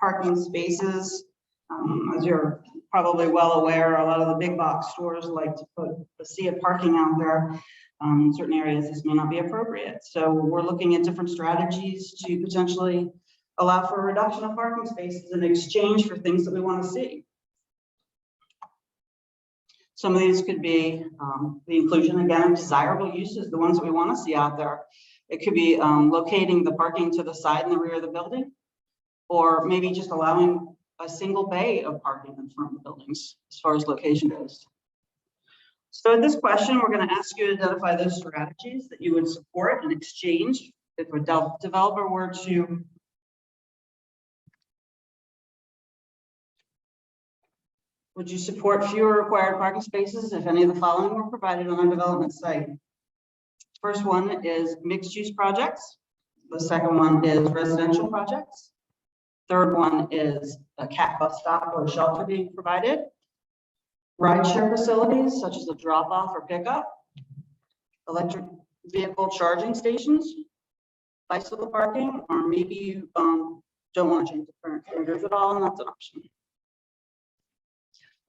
parking spaces. As you're probably well aware, a lot of the big box stores like to put a sea of parking out there. In certain areas, this may not be appropriate. So we're looking at different strategies to potentially allow for a reduction of parking spaces in exchange for things that we want to see. Some of these could be the inclusion, again, of desirable uses, the ones that we want to see out there. It could be locating the parking to the side and the rear of the building, or maybe just allowing a single bay of parking in front of the buildings as far as location goes. So in this question, we're going to ask you to identify those strategies that you would support in exchange if a developer were to would you support fewer required parking spaces if any of the following were provided on a development site? First one is mixed use projects. The second one is residential projects. Third one is a cat bus stop or a shelter being provided. Rideshare facilities such as a drop off or pickup. Electric vehicle charging stations. Bicycle parking, or maybe you don't want to change the current standards at all, and that's an option.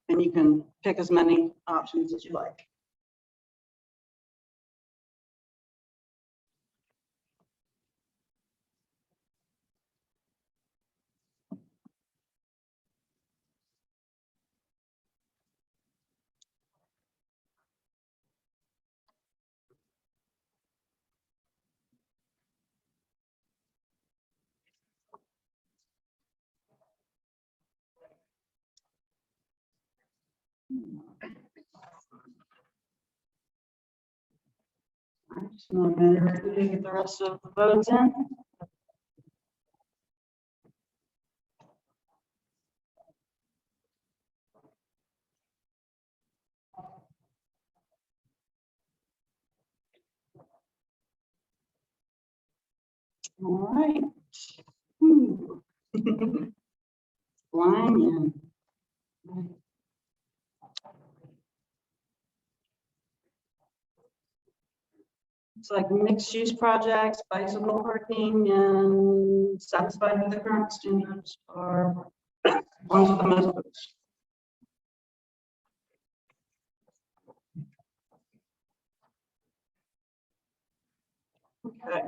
And you can pick as many options as you like. Just a minute to get the rest of the votes in. All right. Line in. It's like mixed use projects, bicycle parking, and satisfied with the current standards are ones with the most votes. Okay.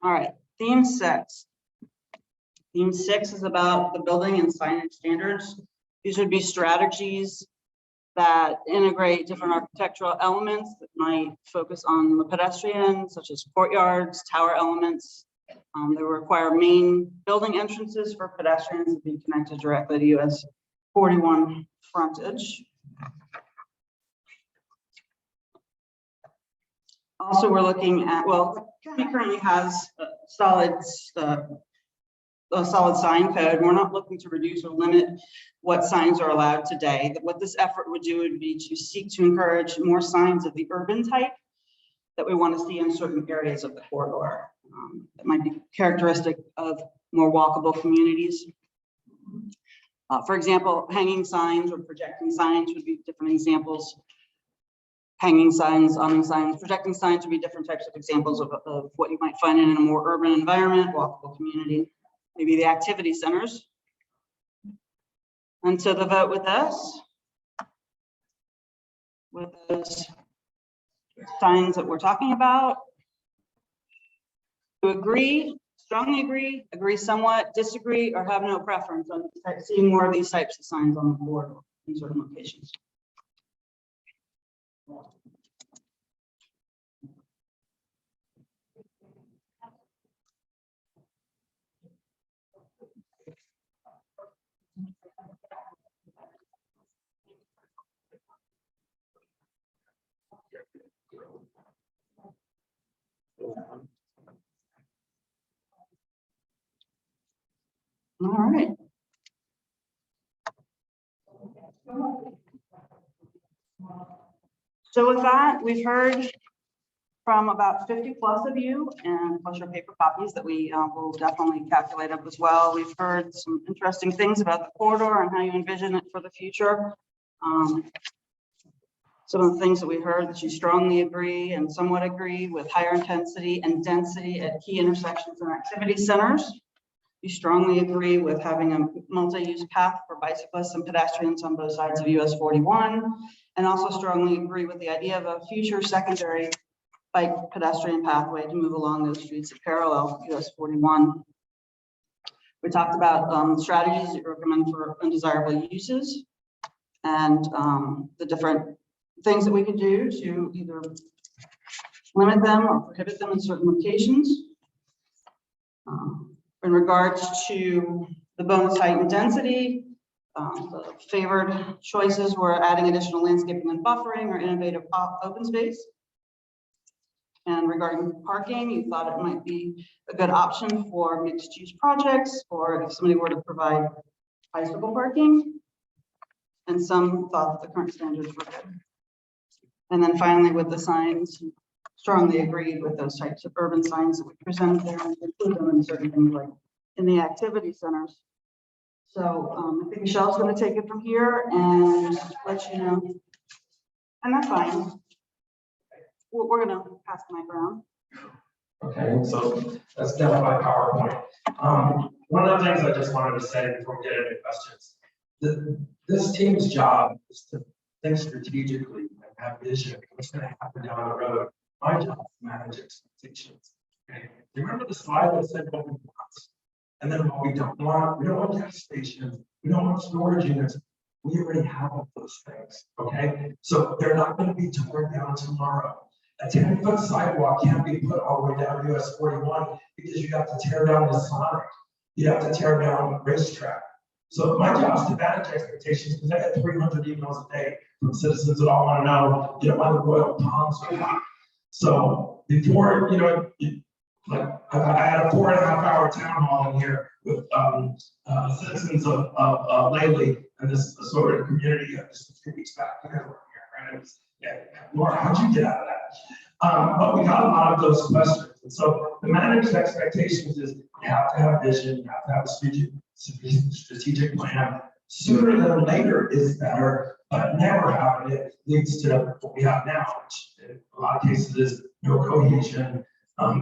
All right, theme 6. Theme 6 is about the building and signage standards. These would be strategies that integrate different architectural elements that might focus on the pedestrian, such as courtyards, tower elements. They require main building entrances for pedestrians to be connected directly to US 41 frontage. Also, we're looking at, well, the county currently has a solid sign code. We're not looking to reduce or limit what signs are allowed today. What this effort would do would be to seek to encourage more signs of the urban type that we want to see in certain areas of the corridor. That might be characteristic of more walkable communities. For example, hanging signs or projecting signs would be different examples. Hanging signs, awning signs, projecting signs would be different types of examples of what you might find in a more urban environment, walkable community. Maybe the activity centers. And so the vote with us, with those signs that we're talking about, to agree, strongly agree, agree somewhat, disagree, or have no preference on seeing more of these types of signs on the board in certain locations. All right. So with that, we've heard from about 50 plus of you, and plus your paper copies that we will definitely calculate up as well. We've heard some interesting things about the corridor and how you envision it for the future. Some of the things that we heard that you strongly agree and somewhat agree with higher intensity and density at key intersections and activity centers. You strongly agree with having a multi-use path for bicyclists and pedestrians on both sides of US 41, and also strongly agree with the idea of a future secondary bike pedestrian pathway to move along those streets that parallel US 41. We talked about strategies that you recommend for undesirable uses and the different things that we could do to either limit them or prohibit them in certain locations. In regards to the bonus height and density, the favored choices were adding additional landscaping and buffering or innovative open space. And regarding parking, you thought it might be a good option for mixed use projects, or if somebody were to provide bicycle parking. And some thought that the current standards were good. And then finally, with the signs, strongly agreed with those types of urban signs that we presented there and include them in certain things like in the activity centers. So I think Michelle's going to take it from here and let you know. And that's fine. We're going to pass the mic around. Okay, so that's done by PowerPoint. One of the things I just wanted to say before we get into questions, this team's job is to think strategically and have vision. What's going to happen down the road? My job is to manage expectations. Okay, remember the slide that said what we want, and then what we don't want. We don't want gas stations. We don't want storage units. We already have all those things. Okay, so they're not going to be torn down tomorrow. A 10-foot sidewalk can't be put all the way down US 41 because you have to tear down the Sonic. You have to tear down the racetrack. So my job is to manage expectations because I get 300 emails a day from citizens that all want to know, you know, why the Royal Palms are not. So before, you know, like I had a 4.5-hour town hall in here with citizens of Lately and this sort of community just a few weeks back. You guys were here, right? It was, yeah, Laura, how'd you get out of that? But we got a lot of those questions. And so the managed expectations is you have to have vision, you have to have a strategic plan. Sooner than later is better, but never having it leads to what we have now, which in a lot of cases is no cohesion.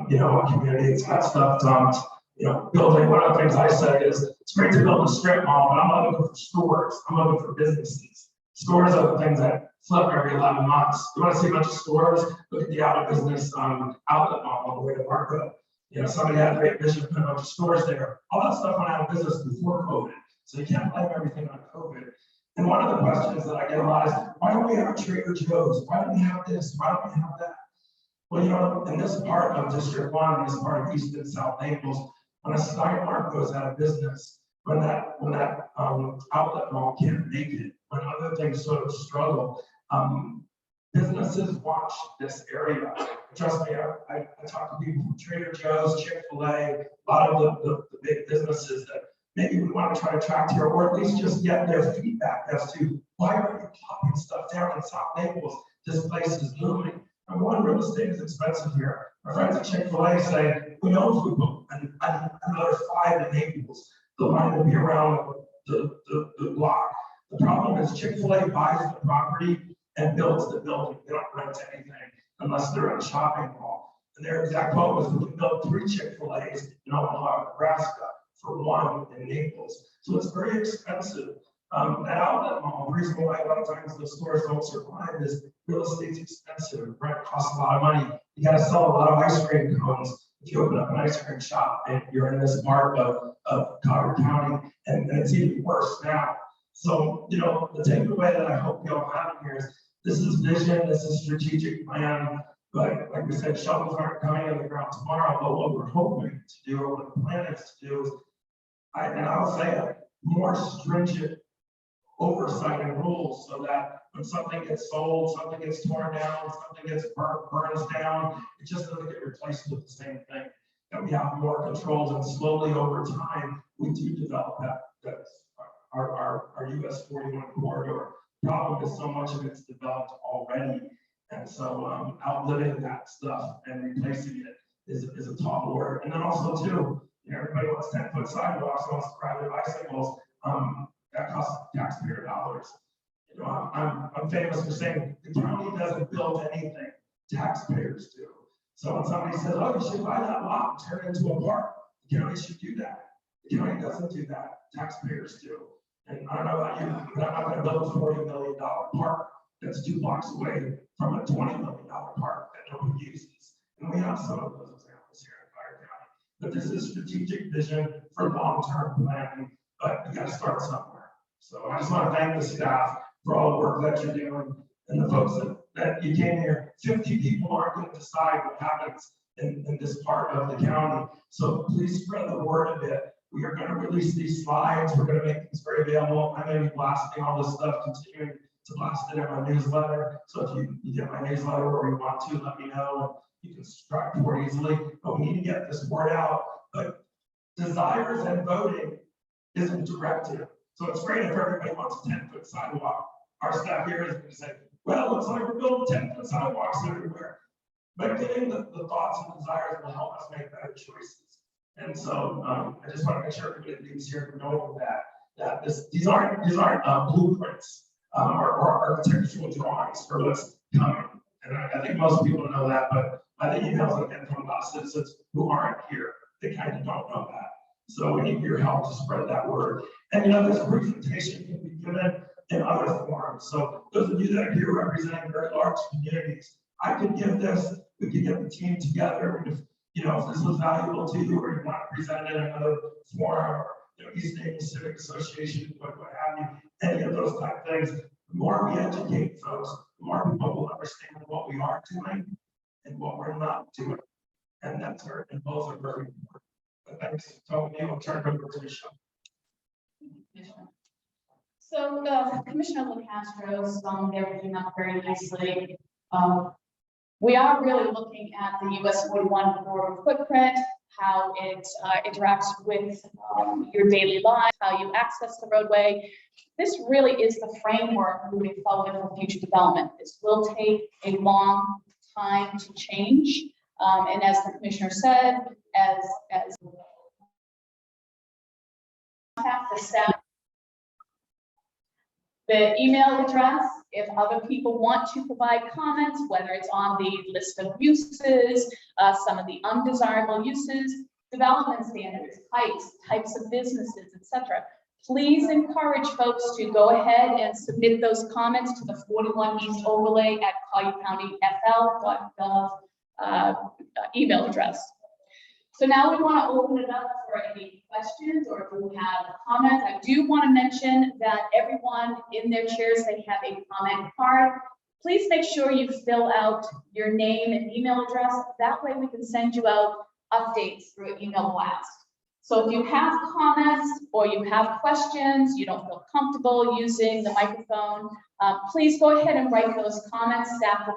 You know, a community that's got stuff dumped. You know, building, one of the things I say is it's great to build a strip mall, but I'm not looking for stores, I'm looking for businesses. Stores are the things that flip every 11 months. You want to see a bunch of stores? Look at the out of business outlet mall all the way to Marco. You know, somebody had a great vision to put a bunch of stores there. All that stuff went out of business before COVID. So you can't blame everything on COVID. And one of the questions that I get a lot is, why don't we have a Trader Joe's? Why don't we have this? Why don't we have that? Well, you know, in this part of District 1, in this part of East and South Naples, when a Steinmart goes out of business, when that outlet mall can't make it, when other things sort of struggle, businesses watch this area. Trust me, I talk to people from Trader Joe's, Chick-fil-A, a lot of the big businesses that maybe we want to try to attract here, or at least just get their feedback as to why are you popping stuff down in South Naples? This place is booming. And one, real estate is expensive here. My friends at Chick-fil-A say, who knows, we put another 5 in Naples, the line will be around the block. The problem is Chick-fil-A buys the property and builds the building. They don't rent anything unless they're in a shopping mall. And their exact quote was, we can build 3 Chick-fil-A's in Omaha, Nebraska for 1 in Naples. So it's very expensive. That outlet mall, the reason why a lot of times those stores don't survive is real estate's expensive. Rent costs a lot of money. You got to sell a lot of ice cream cones if you open up an ice cream shop and you're in this part of Collier County, and it's even worse now. So, you know, the takeaway that I hope you all have here is this is vision, this is strategic plan, but like we said, shovels aren't coming in the ground tomorrow, but what we're hoping to do, or what the plan is to do is, I'll say it, more stringent oversight and rules so that when something gets sold, something gets torn down, something gets burns down, it just doesn't get replaced with the same thing. That we have more controls, and slowly over time, we do develop that's our US 41 corridor. Problem is so much of it's developed already. And so outliving that stuff and replacing it is a tall order. And then also too, you know, everybody wants 10-foot sidewalks, wants private bicycles. That costs taxpayer dollars. You know, I'm famous for saying the county doesn't build anything, taxpayers do. So when somebody says, oh, you should buy that lot and turn it into a park, the county should do that. The county doesn't do that, taxpayers do. And I don't know about you, but I'm not going to build a $40 million park that's 2 blocks away from a $20 million park that nobody uses. And we have some of those examples here in Collier County. But this is strategic vision for long-term planning, but you got to start somewhere. So I just want to thank the staff for all the work that you're doing, and the folks that you came here. 50 people aren't going to decide what happens in this part of the county. So please spread the word a bit. We are going to release these slides. We're going to make these very available. I'm going to be blasting all this stuff, continuing to blast it in my newsletter. So if you get my newsletter or you want to, let me know. You can subscribe more easily. But we need to get this word out. But desires and voting isn't directive. So it's great if everybody wants a 10-foot sidewalk. Our staff here is going to say, well, it looks like we're building 10-foot sidewalks everywhere. But getting the thoughts and desires will help us make better choices. And so I just want to make sure everybody leaves here knowing that these aren't blueprints or architectural drawings for what's coming. And I think most people know that, but I think emails I get from a lot of citizens who aren't here, they kind of don't know that. So we need your help to spread that word. And you know, this presentation can be given in other forums. So those of you that are here representing very large communities, I could give this, we could get the team together, and if this was valuable to you, or you want to present it in another forum, or East Naples Civic Association, what have you, any of those type of things, the more we educate folks, the more people will understand what we are doing and what we're not doing. And that's our, and both are very important. But thanks, Tony. I'll turn it over to Michelle. So Commissioner LaCastro summed everything up very nicely. We are really looking at the US 41 corridor footprint, how it interacts with your daily life, how you access the roadway. This really is the framework moving forward for future development. This will take a long time to change. And as the commissioner said, as the staff, the email address, if other people want to provide comments, whether it's on the list of uses, some of the undesirable uses, development standards, heights, types of businesses, etc. Please encourage folks to go ahead and submit those comments to the 41 East overlay at colliercountyfl.gov email address. So now we want to open it up for any questions, or if we have comments. I do want to mention that everyone in their chairs, they have a comment card. Please make sure you fill out your name and email address. That way we can send you out updates through an email blast. So if you have comments or you have questions, you don't feel comfortable using the microphone, please go ahead and write those comments. Staff will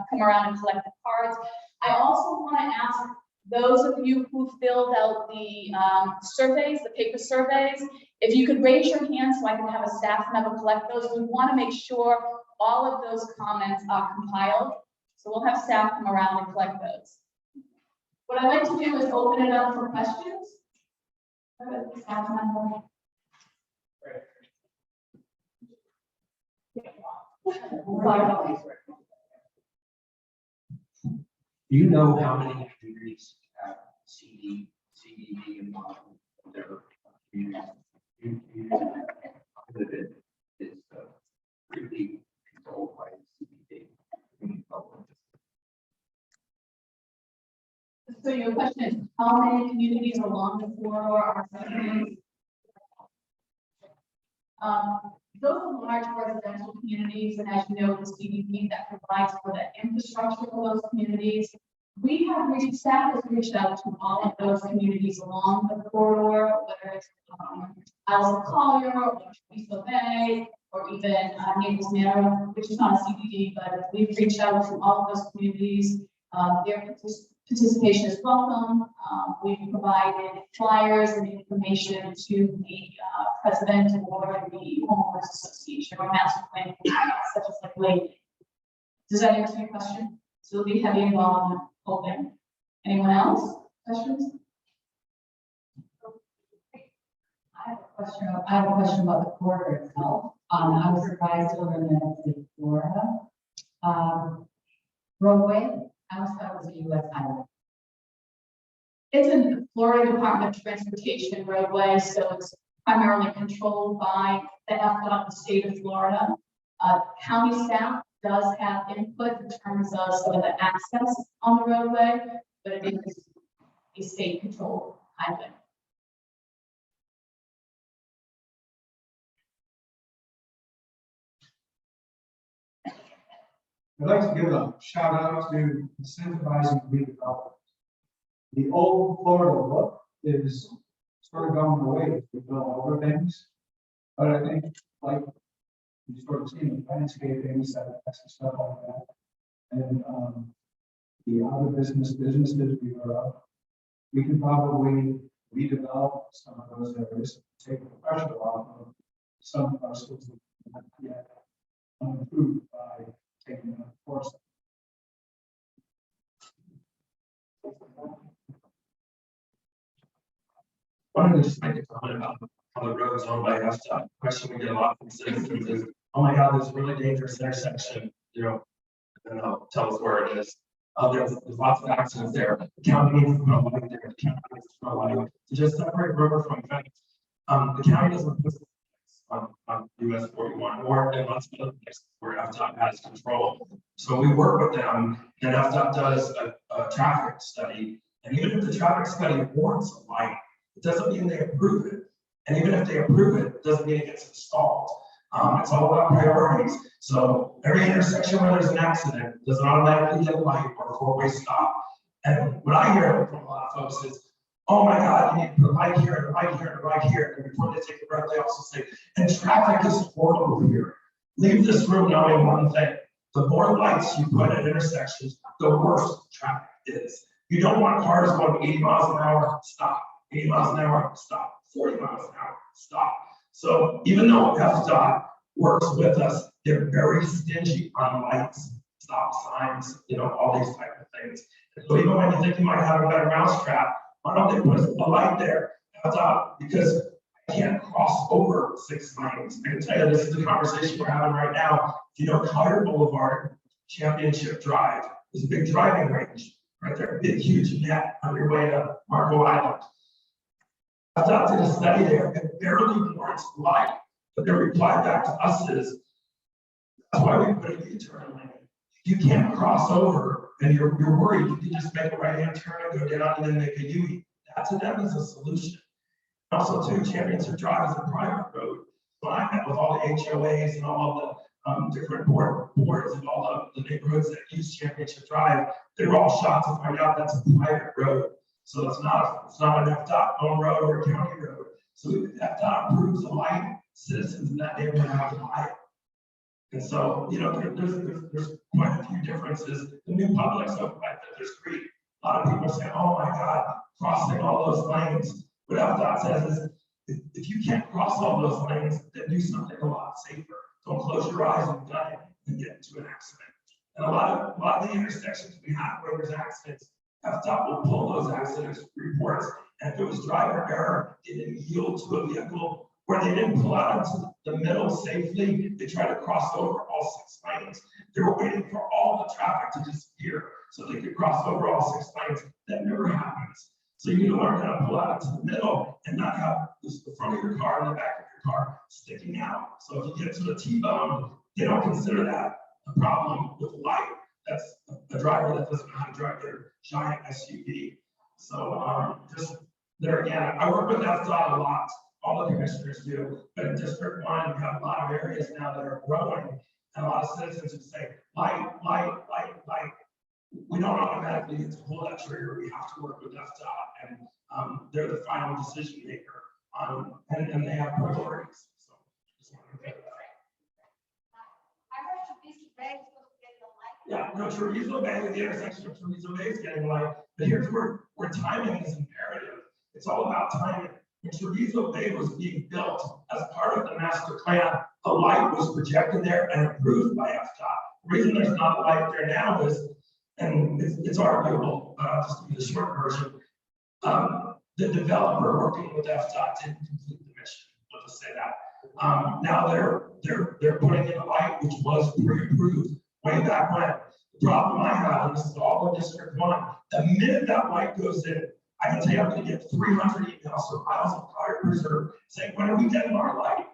come around and collect the cards. I also want to ask those of you who filled out the surveys, the paper surveys, if you could raise your hand so I can have a staff member collect those. We want to make sure all of those comments are compiled. So we'll have staff come around and collect those. What I'd like to do is open it up for questions. Staff member. Do you know how many communities have CDD involved in their communities? Part of it is really controlled by CDD. So your question is, how many communities along the corridor are segregated? Those are large residential communities, and as you know, the CDP that provides for the infrastructure for those communities. We have reached, staff has reached out to all of those communities along the corridor, whether it's Isles of Collier, or Teresa Bay, or even Naples Manor, which is not a CDD, but we've reached out to all of those communities. Their participation is welcome. We've provided flyers and information to the president or the homeowners association or master plan, such as like Lake. Does that answer your question? So it'll be heavy involvement, open. Anyone else? Questions? I have a question about the corridor itself. I was surprised to learn that it's in Florida. Roadway, I always thought it was a US highway. It's in the Florida Department of Transportation roadway, so it's primarily controlled by the FDOT, the state of Florida. County staff does have input in terms of some of the access on the roadway, but it is a state controlled highway. I'd like to give a shout out to incentivizing redevelopment. The old Florida look is sort of going away if we build over things. But I think, like, you sort of see the landscaping, stuff like that. And the other businesses we are up, we can probably redevelop some of those areas, take the pressure off of some parcels that are not yet unimproved by taking them course. Wanted to just make a comment about how the roads owned by FDOT. Question we get a lot from citizens is, oh my God, there's a really dangerous intersection, and they'll tell us where it is. There's lots of accidents there. The county needs to know light there. The county needs to know light to just separate river from fence. The county doesn't put on US 41 or in lots of other places where FDOT has control. So we work with them, and FDOT does a traffic study. And even if the traffic study warrants a light, it doesn't mean they approve it. And even if they approve it, it doesn't mean it gets installed. It's all about priorities. So every intersection where there's an accident doesn't automatically get a light or a four-way stop. And what I hear from a lot of folks is, oh my God, you need to put a light here and a light here and a light here. And before they take a breath, they also say, and traffic is horrible here. Leave this room knowing one thing. The more lights you put at intersections, the worse traffic is. You don't want cars going 80 miles an hour, stop. 80 miles an hour, stop. 40 miles an hour, stop. So even though FDOT works with us, they're very stingy on lights, stop signs, all these type of things. So even when you think you might have a better mousetrap, why don't they put a light there? FDOT, because I can't cross over 6 lanes. I can tell you, this is the conversation we're having right now. Collier Boulevard, Championship Drive, is a big driving range right there, big, huge net on your way to Marco Island. FDOT did a study there, it barely warrants light, but their reply back to us is, that's why we put a U-turn lane. You can't cross over and you're worried you can just make a right-hand turn and go down and then make a U. That to them is a solution. Also, too, Championship Drive is a private road. When I met with all the HOAs and all of the different boards of all of the neighborhoods that use Championship Drive, they were all shocked to find out that's a private road. So it's not an FDOT owned road or a county road. So if FDOT approves the light, citizens in that neighborhood have to buy it. And so, there's quite a few differences. The new public, so right that there's great. A lot of people say, oh my God, crossing all those lanes. What FDOT says is, if you can't cross all those lanes, then do something a lot safer. Don't close your eyes and die and get into an accident. And a lot of the intersections we have where there's accidents, FDOT will pull those accidents reports. And if it was driver error, they didn't yield to a vehicle, where they didn't pull out into the middle safely, they tried to cross over all 6 lanes. They were waiting for all the traffic to disappear so they could cross over all 6 lanes. That never happens. So you learn how to pull out into the middle and not have the front of your car and the back of your car sticking out. So if you get to the T-bone, they don't consider that a problem with the light. That's a driver that doesn't know how to drive their giant SUV. So just there again, I work with FDOT a lot. All the commissioners do, but in District 1, we have a lot of areas now that are growing, and a lot of citizens who say, light. We don't automatically get to pull that trigger. We have to work with FDOT, and they're the final decision maker, and they have priorities. So, just wanted to get that. Yeah, no, Chorizo Bay, the intersection of Chorizo Bay is getting light, but here's where timing is imperative. It's all about timing. When Chorizo Bay was being built as part of the master plan, the light was projected there and approved by FDOT. The reason there's not a light there now is, and it's arguable, just to be the short version, the developer working with FDOT didn't complete the mission. Let's just say that. Now they're putting in a light which was pre-approved way back when. The problem I have, and this is all in District 1, the minute that light goes in, I can tell you I'm going to get 300 emails from miles of Collier Preserve saying, when are we getting our light?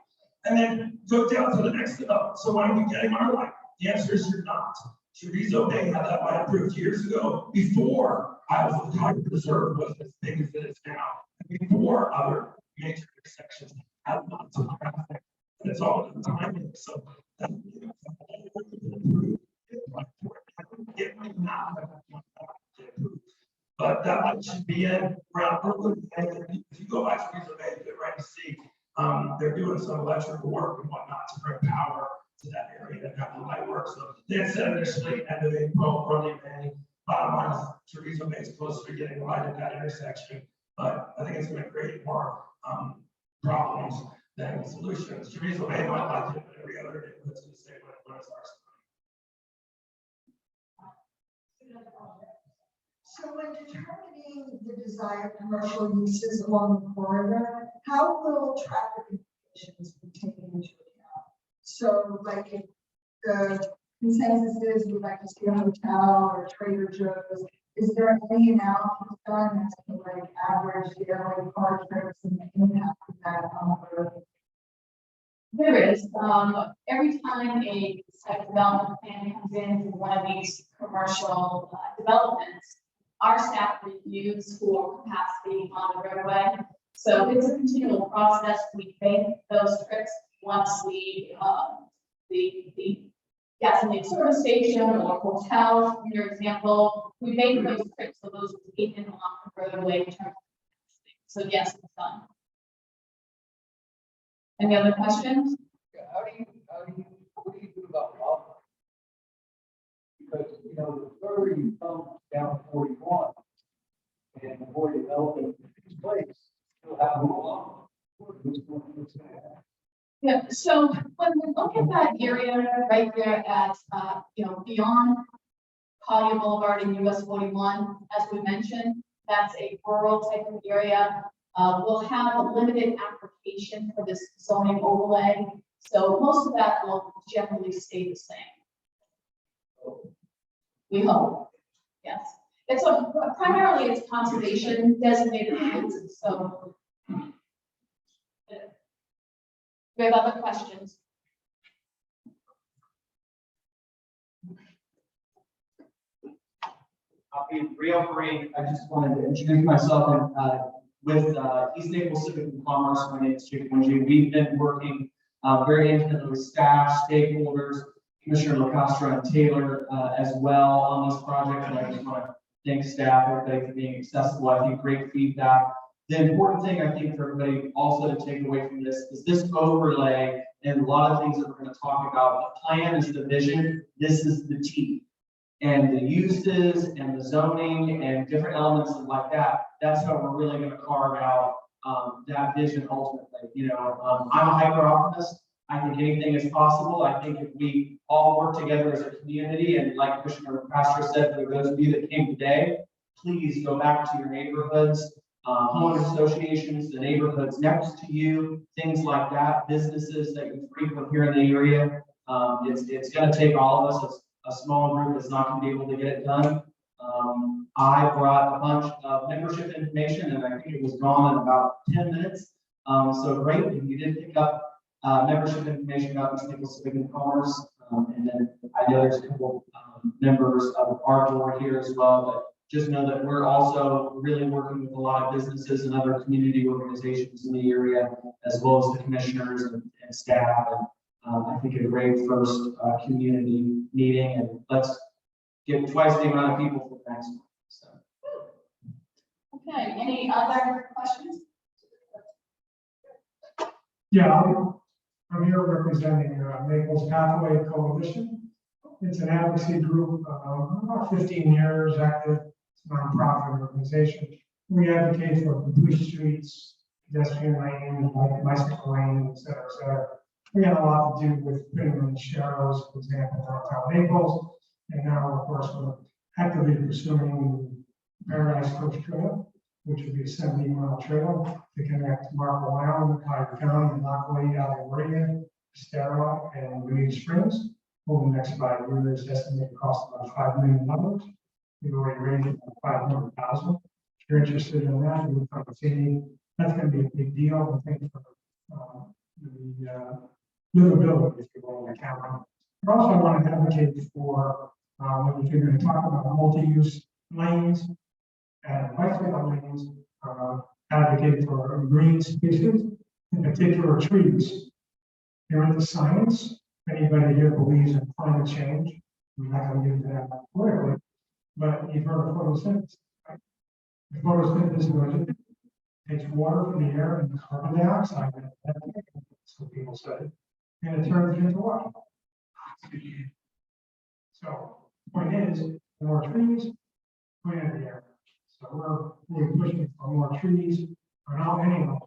And then go down to the next level. So when are we getting our light? The answer is you're not. Chorizo Bay had that light approved years ago, before Isles of Collier Preserve was as big as it is now, and before other major intersections had lots of traffic. And it's all the timing. So it might not have been approved. But that light should be in around Brooklyn. If you go by Chorizo Bay, you get right to see they're doing some electrical work and whatnot to bring power to that area and have the light work. So they had said initially end of April, early May. Bottom line is Chorizo Bay is closer to getting light at that intersection, but I think it's going to create more problems than solutions. Chorizo Bay might like it, but every other neighborhood's going to say when it's ours. So when determining the desired commercial uses along the corridor, how will traffic conditions be taken into account? So like if the consensus is we'd like to see a hotel or Trader Joe's, is there any analysis done as to like average daily car trips and the impact of that on the road? There is, every time a site development plan comes in for one of these commercial developments, our staff reviews for capacity on the roadway. So it's a continual process. We make those trips once the gasoline service station or hotel, for your example, we make those trips, so those are taken off the roadway in terms of capacity. So yes, it's done. Any other questions? What do you do about buffer? Because, the further you come down 41 and before you develop in this place, you'll have more. Yeah, so when we look at that area right there at, beyond Collier Boulevard and US 41, as we mentioned, that's a rural type of area. We'll have a limited application for this zoning overlay. So most of that will generally stay the same. We hope, yes. It's primarily it's conservation designated lands, so. We have other questions? I'll be real brief. I just wanted to introduce myself and with East Naples Civic and Commerce, my name is Jake Wingy. We've been working very intimately with staff, stakeholders, Commissioner LaCostra and Taylor as well on this project. And I just want to thank staff, everybody for being accessible. I think great feedback. The important thing I think for everybody also to take away from this is this overlay and a lot of things that we're going to talk about. The plan is the vision. This is the T. And the uses and the zoning and different elements like that, that's how we're really going to carve out that vision ultimately. You know, I'm a hyper optimist. I think anything is possible. I think if we all work together as a community, and like Commissioner Pastor said, for those of you that came today, please go back to your neighborhoods, homeowners associations, the neighborhoods next to you, things like that, businesses that you frequent here in the area. It's going to take all of us. A small group is not going to be able to get it done. I brought a bunch of membership information, and I think it was gone in about 10 minutes. So great, if you did pick up membership information about East Nickel Civic and Commerce, and then I know there's a couple members of our board here as well, but just know that we're also really working with a lot of businesses and other community organizations in the area, as well as the commissioners and staff. And I think a great first community meeting, and let's get twice the amount of people for the next one. So. Okay, any other questions? Yeah, I'm here representing Naples Pathway Coalition. It's an advocacy group, about 15 years active. It's a nonprofit organization. We advocate for complete streets, pedestrian lanes, bicycle lanes, et cetera, et cetera. We have a lot to do with putting shallows, for example, downtown Naples. And now, of course, we're actively pursuing Paradise Coast Trail, which would be a 70-mile trail to connect Marco Island, Hyde County, and Lockley, Algoria, Estero, and Green Springs. Over the next 5 years, estimated cost about $5 million. We've already raised it about $500,000. If you're interested in that, we would come see. That's going to be a big deal, I think, for the livability, if you will, in the county. I also want to advocate for, if you're going to talk about multi-use lanes and bicycle lanes, advocate for green spaces, in particular trees. There is the science. If anybody here believes in climate change, we're not going to get into that politically, but you've heard of photosynthesis, right? The photosynthesis takes water from the air and carbon dioxide, so people say, and it turns it into what? So the point is, more trees, cleaner the air. So we're pushing for more trees, or not any of them,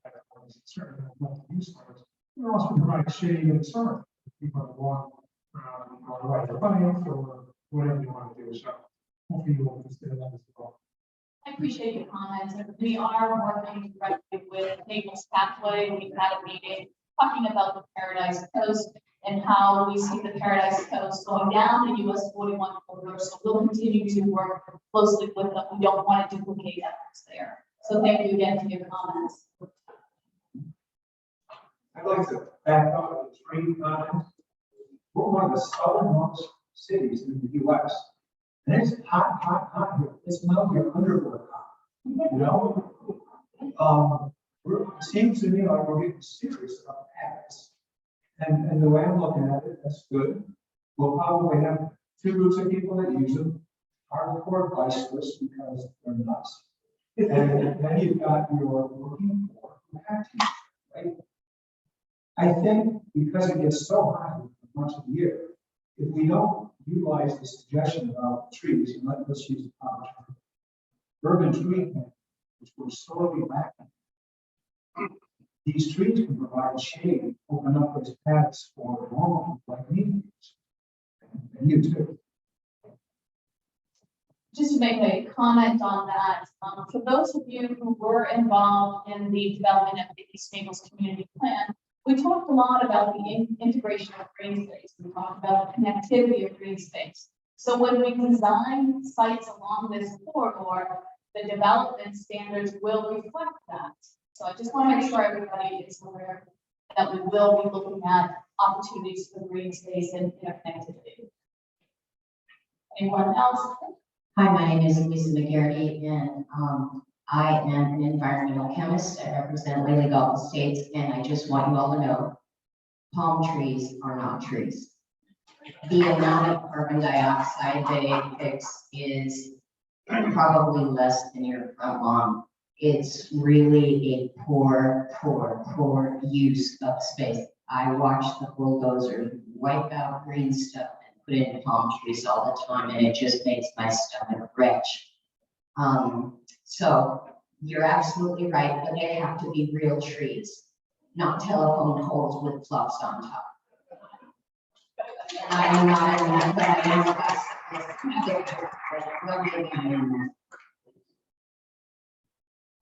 certainly multi-use ones. We're also providing shade in the summer for people that want to ride their bike or whatever you want to do. So hopefully you will consider that as well. I appreciate your comments. And we are working directly with Naples Pathway. We've had a meeting talking about the Paradise Coast and how we see the Paradise Coast going down the US 41 corridor. So we'll continue to work closely with them. We don't want to duplicate efforts there. So thank you again for your comments. I'd like to back up with 3 comments. We're one of the southernmost cities in the US. And it's hot, hot, hot here. It's not your underwear hot. You know? It seems to me like we're getting serious about habits. And the way I'm looking at it, that's good. We'll probably have 2 groups of people that use them. Hardcore bicyclists because they're nuts. And then you've got your working poor who have to, right? I think because it gets so hot for much of the year, if we don't utilize the suggestion about trees, and let's use the proper term, urban tree planting, which we're sorely lacking. These trees can provide shade, open up those paths for normal like me. And you too. Just to make a comment on that, for those of you who were involved in the development of the East Naples Community Plan, we talked a lot about the integration of green space. We talked about the connectivity of green space. So when we design sites along this corridor, the development standards will reflect that. So I just want to make sure everybody is aware that we will be looking at opportunities for green space and interconnectivity. Anyone else? Hi, my name is Lisa McGarity, and I am an environmental chemist. I represent Lily Gulf Estates, and I just want you all to know, palm trees are not trees. The amount of carbon dioxide they fix is probably less than your front lawn. It's really a poor use of space. I watch the bulldozers wipe out green stuff and put in palm trees all the time, and it just makes my stomach retch. So you're absolutely right, but they have to be real trees, not telephone poles with fluffs on top. I'm not in that, but I know that's.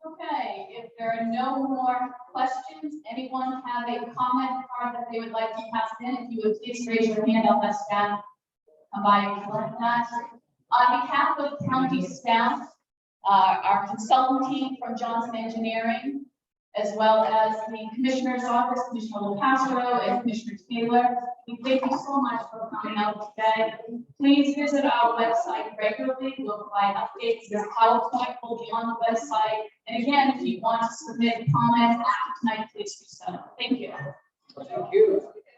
Okay, if there are no more questions, anyone have a comment card that they would like to pass in? If you would please raise your hand, I'll let staff come by and collect that. On behalf of county staff, our consultant team from Johnson Engineering, as well as the Commissioner's Office, Commissioner LaPastro and Commissioner Taylor, we thank you so much for coming out today. Please visit our website regularly. We'll provide updates. Your PowerPoint will be on the website. And again, if you want to submit comments after tonight, please do so. Thank you. Thank you.